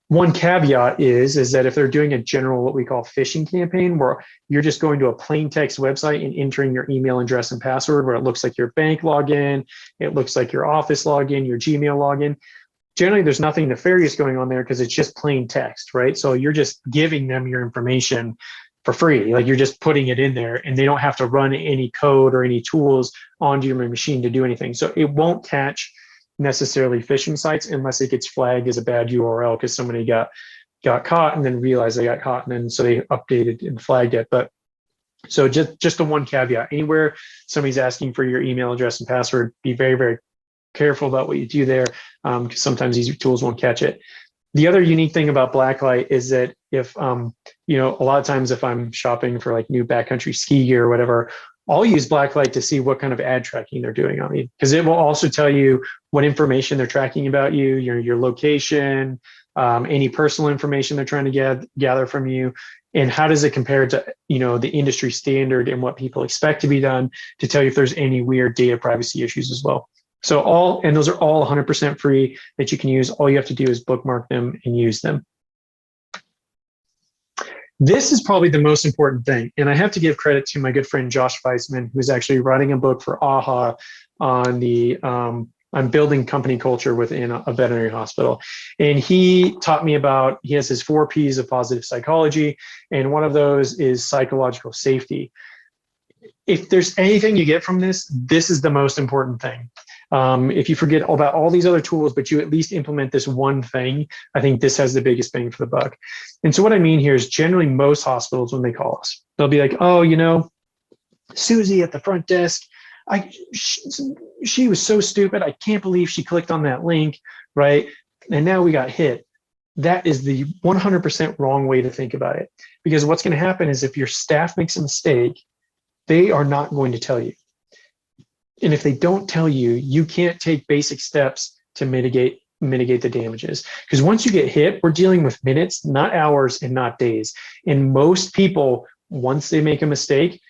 One caveat is that if they're doing a general, what we call phishing campaign, where you're just going to a plain text website and entering your email address and password, where it looks like your bank login, it looks like your office login, your Gmail login. Generally, there's nothing nefarious going on there because it's just plain text, right? So you're just giving them your information for free. Like you're just putting it in there and they don't have to run any code or any tools onto your machine to do anything. So it won't catch necessarily phishing sites unless it gets flagged as a bad URL because somebody got caught and then realized they got caught, and then so they updated and flagged it. But so just the one caveat, anywhere somebody's asking for your email address and password, be very, very careful about what you do there, because sometimes these tools won't catch it. The other unique thing about Blacklight is that if a lot of times if I'm shopping for like new backcountry ski gear or whatever, I'll use Blacklight to see what kind of ad tracking they're doing on me, because it will also tell you what information they're tracking about you, your location, any personal information they're trying to gather from you, and how does it compare to the industry standard and what people expect to be done, to tell you if there's any weird data privacy issues as well. So those are all 100% free that you can use. All you have to do is bookmark them and use them. This is probably the most important thing, and I have to give credit to my good friend Josh Weissman, who's actually writing a book for AHA on building company culture within a veterinary hospital. And he taught me he has his 4 Ps of positive psychology, and one of those is psychological safety. If there's anything you get from this is the most important thing. If you forget about all these other tools, but you at least implement this one thing, I think this has the biggest bang for the buck. And so what I mean here is generally most hospitals, when they call us, they'll be like, oh, Susie at the front desk, she was so stupid. I can't believe she clicked on that link, right? And now we got hit. That is the 100% wrong way to think about it. Because what's going to happen is if your staff makes a mistake, they are not going to tell you. And if they don't tell you, you can't take basic steps to mitigate the damages. Because once you get hit, we're dealing with minutes, not hours and not days. And most people, once they make a mistake,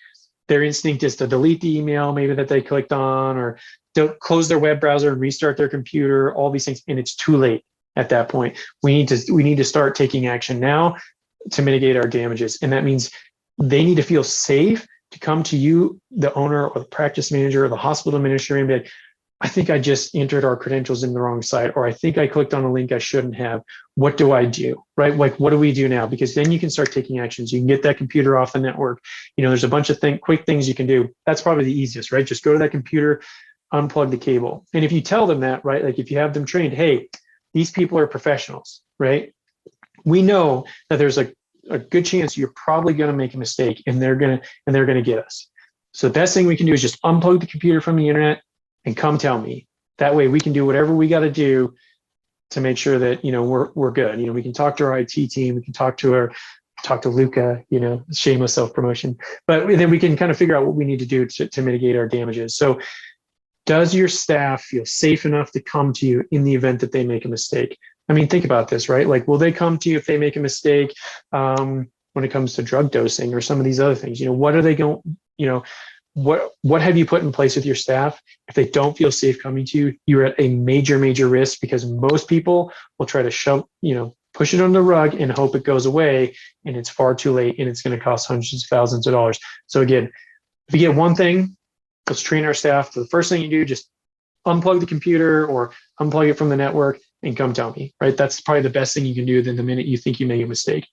their instinct is to delete the email maybe that they clicked on, or to close their web browser and restart their computer, all these things. And it's too late at that point. We need to start taking action now to mitigate our damages. And that means they need to feel safe to come to you, the owner or the practice manager or the hospital administrator, and be like, I think I just entered our credentials in the wrong site, or I think I clicked on a link I shouldn't have. What do I do, right? Like, what do we do now? Because then you can start taking actions. You can get that computer off the network. There's a bunch of quick things you can do. That's probably the easiest, right? Just go to that computer, unplug the cable. And if you tell them that, right, like if you have them trained, hey, these people are professionals, right? We know that there's a good chance you're probably going to make a mistake, and they're going to get us. So the best thing we can do is just unplug the computer from the internet and come tell me. That way we can do whatever we got to do to make sure that, we're good. We can talk to our IT team, we can talk to Lucca, shameless self-promotion, but then we can kind of figure out what we need to do to mitigate our damages. So does your staff feel safe enough to come to you in the event that they make a mistake? I mean, think about this, right? Like, will they come to you if they make a mistake when it comes to drug dosing or some of these other things? What are they going, what have you put in place with your staff? If they don't feel safe coming to you, you're at a major, major risk, because most people will try to push it under the rug and hope it goes away, and it's far too late, and it's going to cost hundreds of thousands of dollars. So again, if you get one thing, let's train our staff. So the first thing you do, just unplug the computer or unplug it from the network and come tell me, right? That's probably the best thing you can do than the minute you think you made a mistake.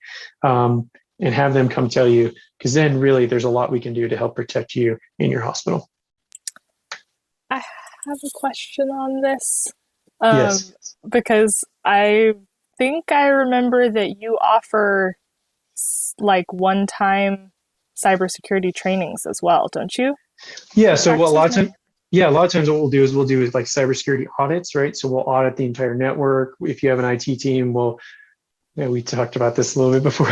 And have them come tell you, because then really there's a lot we can do to help protect you in your hospital. I have a question on this. Yes. Because I think I remember that you offer like one-time cybersecurity trainings as well, don't you? Yeah. So a lot of times what we'll do is like cybersecurity audits, right? So we'll audit the entire network. If you have an IT team, we talked about this a little bit before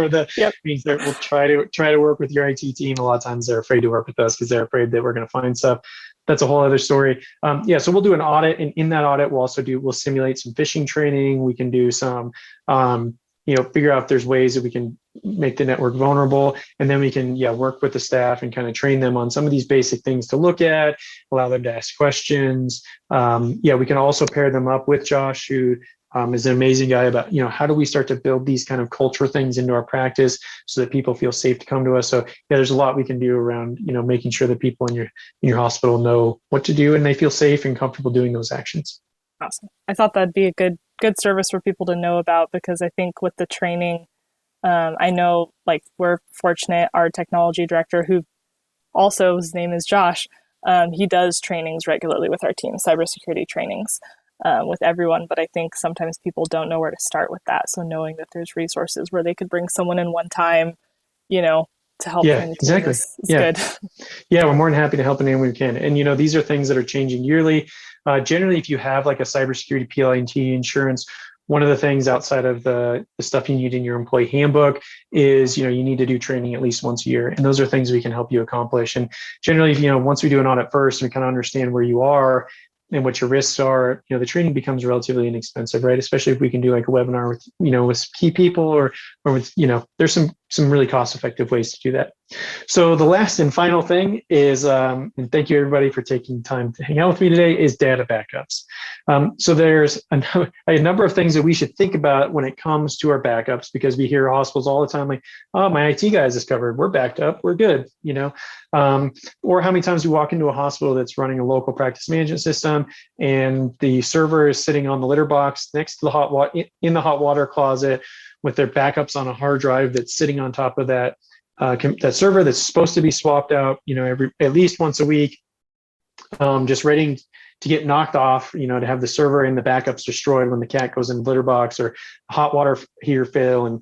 the means that we'll try to work with your IT team. A lot of times they're afraid to work with us because they're afraid that we're going to find stuff. That's a whole other story. So we'll do an audit, and in that audit, we'll simulate some phishing training. We can do some, figure out if there's ways that we can make the network vulnerable, and then we can work with the staff and kind of train them on some of these basic things to look at, allow them to ask questions. We can also pair them up with Josh, who is an amazing guy, about, how do we start to build these kind of culture things into our practice so that people feel safe to come to us. So there's a lot we can do around, making sure that people in your hospital know what to do and they feel safe and comfortable doing those actions. Awesome. I thought that'd be a good service for people to know about, because I think with the training, I know, like, we're fortunate, our technology director, who also, his name is Josh, he does trainings regularly with our team, cybersecurity trainings. With everyone, but I think sometimes people don't know where to start with that. So knowing that there's resources where they could bring someone in one time, to help train the team is good. Yeah, we're more than happy to help in any way we can. And these are things that are changing yearly. Generally, if you have like a cybersecurity PLINT insurance, one of the things outside of the stuff you need in your employee handbook is, you need to do training at least once a year. And those are things we can help you accomplish. And generally, once we do an audit first, we kind of understand where you are and what your risks are, the training becomes relatively inexpensive, right? Especially if we can do like a webinar with, with key people or with, there's some really cost-effective ways to do that. So the last and final thing is, and thank you everybody for taking time to hang out with me today, is data backups. So there's a number of things that we should think about when it comes to our backups, because we hear hospitals all the time like, oh, my IT guys is covered, we're backed up, we're good, or how many times we walk into a hospital that's running a local practice management system and the server is sitting on the litter box next to the hot water, in the hot water closet, with their backups on a hard drive that's sitting on top of that server that's supposed to be swapped out, at least once a week, just ready to get knocked off, to have the server and the backups destroyed when the cat goes in the litter box, or hot water heater fail and,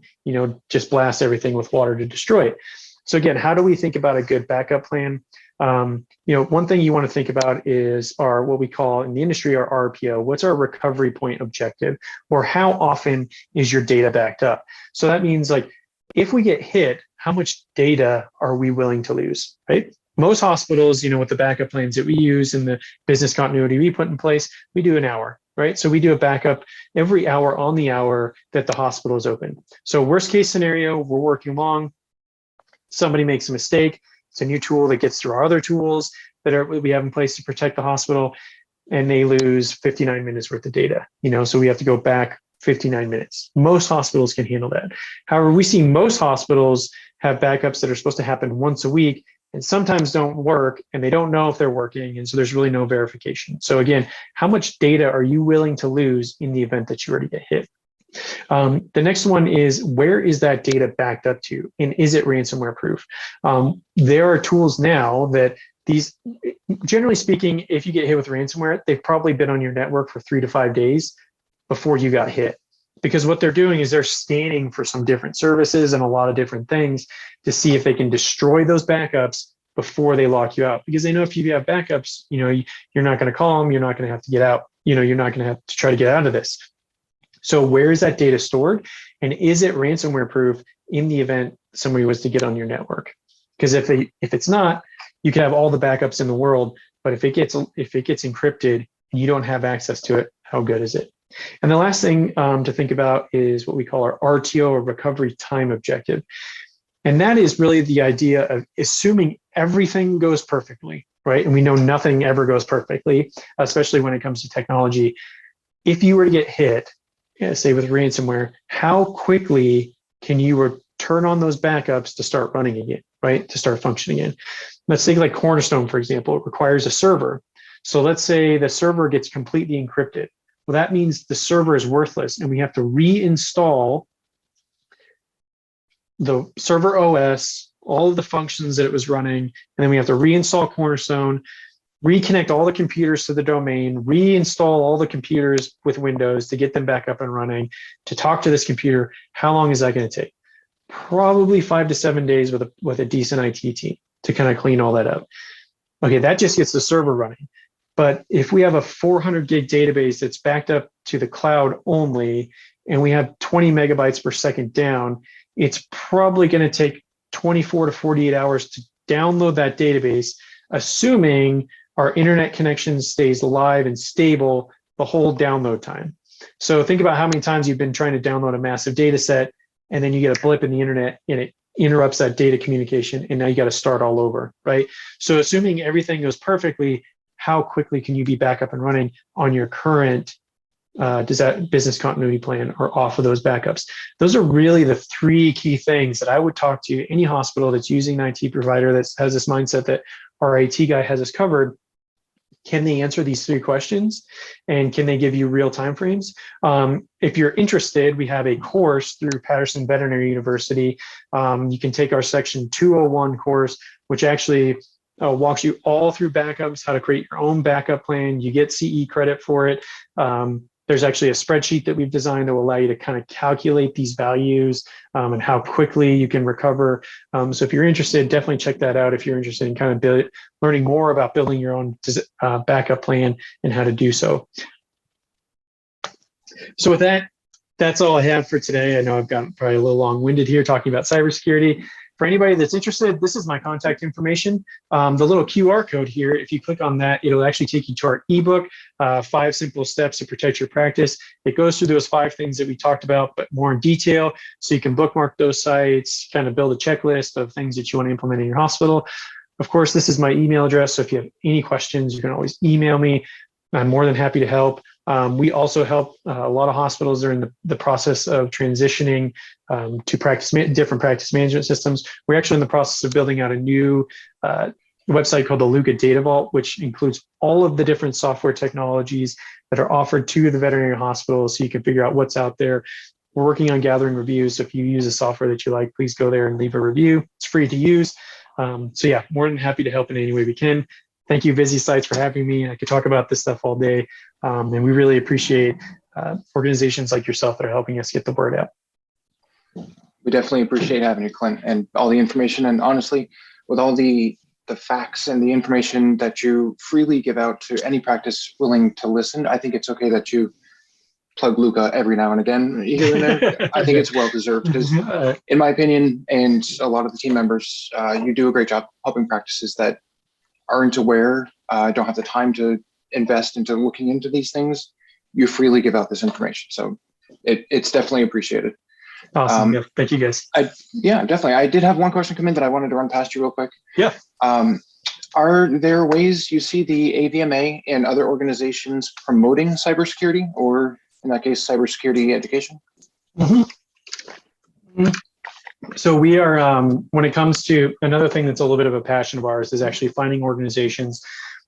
just blast everything with water to destroy it. So again, how do we think about a good backup plan? One thing you want to think about is what we call in the industry our RPO. What's our recovery point objective, or how often is your data backed up? So that means, like, if we get hit, how much data are we willing to lose, right? Most hospitals, with the backup plans that we use and the business continuity we put in place, we do an hour, right? So we do a backup every hour on the hour that the hospital is open. So worst case scenario, we're working long, somebody makes a mistake, it's a new tool that gets through our other tools that we have in place to protect the hospital, and they lose 59 minutes worth of data, so we have to go back 59 minutes. Most hospitals can handle that. However, we see most hospitals have backups that are supposed to happen once a week, and sometimes don't work, and they don't know if they're working. And so there's really no verification. So again, how much data are you willing to lose in the event that you already get hit? The next one is, where is that data backed up to? And is it ransomware proof? There are tools now that these, generally speaking, if you get hit with ransomware, they've probably been on your network for 3 to 5 days before you got hit. Because what they're doing is they're scanning for some different services and a lot of different things to see if they can destroy those backups before they lock you out. Because they know if you have backups, you're not going to call them, you're not going to have to get out, you're not going to have to try to get out of this. So where is that data stored? And is it ransomware proof in the event somebody was to get on your network? Because if it's not, you can have all the backups in the world, but if it gets encrypted and you don't have access to it, how good is it? And the last thing to think about is what we call our RTO, or recovery time objective. And that is really the idea of assuming everything goes perfectly, right? And we know nothing ever goes perfectly, especially when it comes to technology. If you were to get hit, say with ransomware, how quickly can you turn on those backups to start running again, right? To start functioning again. Let's think like Cornerstone, for example. It requires a server. So let's say the server gets completely encrypted. Well, that means the server is worthless, and we have to reinstall the server OS, all of the functions that it was running, and then we have to reinstall Cornerstone, reconnect all the computers to the domain, reinstall all the computers with Windows to get them back up and running, to talk to this computer. How long is that going to take? Probably 5 to 7 days with a decent IT team to kind of clean all that up. Okay, that just gets the server running. But if we have a 400 gig database that's backed up to the cloud only, and we have 20 megabytes per second down, it's probably going to take 24 to 48 hours to download that database, assuming our internet connection stays live and stable the whole download time. So think about how many times you've been trying to download a massive data set, and then you get a blip in the internet and it interrupts that data communication, and now you got to start all over, right? So assuming everything goes perfectly, how quickly can you be back up and running on your current business continuity plan or off of those backups? Those are really the 3 key things that I would talk to any hospital that's using an IT provider that has this mindset that our IT guy has us covered. Can they answer these 3 questions? And can they give you real time frames? If you're interested, we have a course through Patterson Veterinary University. You can take our Section 201 course, which actually walks you all through backups, how to create your own backup plan. You get CE credit for it. There's actually a spreadsheet that we've designed that will allow you to kind of calculate these values and how quickly you can recover. So if you're interested, definitely check that out if you're interested in kind of learning more about building your own backup plan and how to do so. So with that, that's all I have for today. I know I've gotten probably a little long-winded here talking about cybersecurity. For anybody that's interested, this is my contact information. The little QR code here, if you click on that, it'll actually take you to our ebook, 5 Simple Steps to Protect Your Practice. It goes through those 5 things that we talked about, but more in detail. So you can bookmark those sites, kind of build a checklist of things that you want to implement in your hospital. Of course, this is my email address. So if you have any questions, you can always email me. I'm more than happy to help. We also help a lot of hospitals are in the process of transitioning to different practice management systems. We're actually in the process of building out a new website called the Lucca Data Vault, which includes all of the different software technologies that are offered to the veterinary hospitals, so you can figure out what's out there. We're working on gathering reviews. So if you use a software that you like, please go there and leave a review. It's free to use. So yeah, more than happy to help in any way we can. Thank you, Busy Sites, for having me. I could talk about this stuff all day. And we really appreciate organizations like yourself that are helping us get the word out. We definitely appreciate having you, Clint, and all the information. And honestly, with all the facts and the information that you freely give out to any practice willing to listen, I think it's okay that you plug Lucca every now and again, here and there. I think it's well-deserved because, in my opinion, and a lot of the team members, you do a great job helping practices that aren't aware, don't have the time to invest into looking into these things. You freely give out this information. So it's definitely appreciated. Awesome. Yeah, thank you, guys. Yeah, definitely. I did have one question come in that I wanted to run past you real quick. Yeah. Are there ways you see the AVMA and other organizations promoting cybersecurity, or in that case, cybersecurity education? Mm-hmm. So we are, when it comes to another thing that's a little bit of a passion of ours is actually finding organizations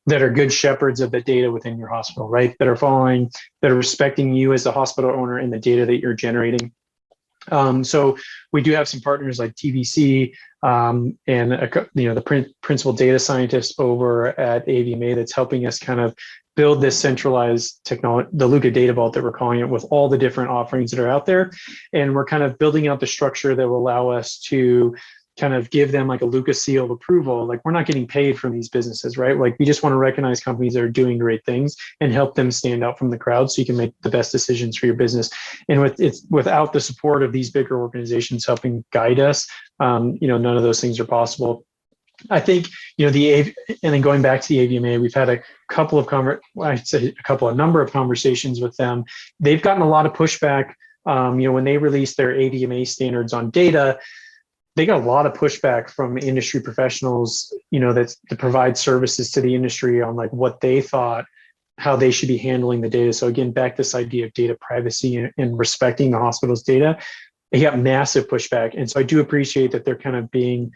that are good shepherds of the data within your hospital, right? That are respecting you as the hospital owner and the data that you're generating. So we do have some partners like TVC and the principal data scientist over at AVMA that's helping us kind of build this centralized technology, the Lucca Data Vault that we're calling it, with all the different offerings that are out there. And we're kind of building out the structure that will allow us to kind of give them like a Lucca seal of approval. Like, we're not getting paid from these businesses, right? Like, we just want to recognize companies that are doing great things and help them stand out from the crowd so you can make the best decisions for your business. And without the support of these bigger organizations helping guide us, none of those things are possible. I think, and then going back to the AVMA, we've had a number of conversations with them. They've gotten a lot of pushback. When they released their AVMA standards on data, they got a lot of pushback from industry professionals, that provide services to the industry on like what they thought, how they should be handling the data. So again, back to this idea of data privacy and respecting the hospital's data, they got massive pushback. And so I do appreciate that they're kind of being,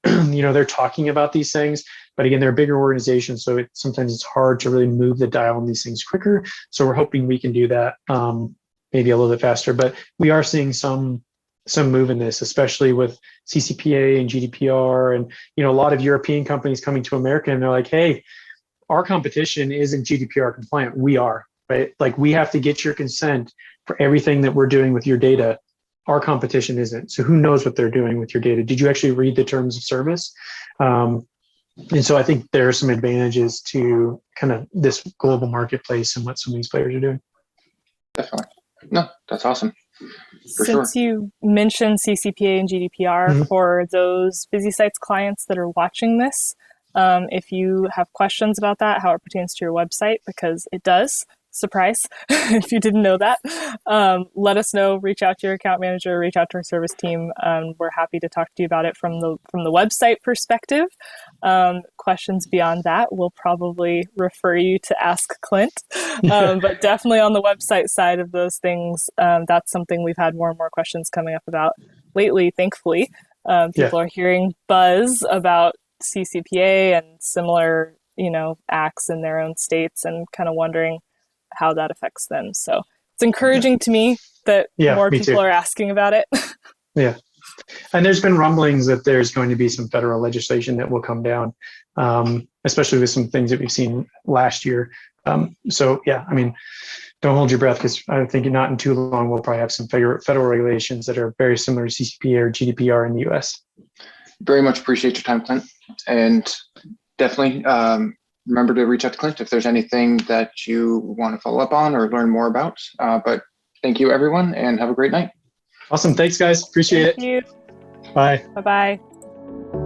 they're talking about these things, but again, they're a bigger organization. So sometimes it's hard to really move the dial on these things quicker. So we're hoping we can do that maybe a little bit faster, but we are seeing some move in this, especially with CCPA and GDPR and, a lot of European companies coming to America, and they're like, hey, our competition isn't GDPR compliant. We are, right? Like, we have to get your consent for everything that we're doing with your data. Our competition isn't. So who knows what they're doing with your data? Did you actually read the terms of service? And so I think there are some advantages to kind of this global marketplace and what some of these players are doing. Definitely. No, that's awesome. Since you mentioned CCPA and GDPR, for those Busy Sites clients that are watching this, if you have questions about that, how it pertains to your website, because it does, surprise, if you didn't know that, let us know. Reach out to your account manager, reach out to our service team. We're happy to talk to you about it from the website perspective. Questions beyond that, we'll probably refer you to ask Clint, but definitely on the website side of those things, that's something we've had more and more questions coming up about lately, thankfully. People are hearing buzz about CCPA and similar, acts in their own states and kind of wondering how that affects them. So it's encouraging to me that more people are asking about it. Yeah. And there's been rumblings that there's going to be some federal legislation that will come down, especially with some things that we've seen last year. Don't hold your breath, because I think not in too long, we'll probably have some federal regulations that are very similar to CCPA or GDPR in the US. Very much appreciate your time, Clint. And definitely remember to reach out to Clint if there's anything that you want to follow up on or learn more about. But thank you, everyone, and have a great night. Awesome. Thanks, guys. Appreciate it. Thank you. Bye. Bye-bye.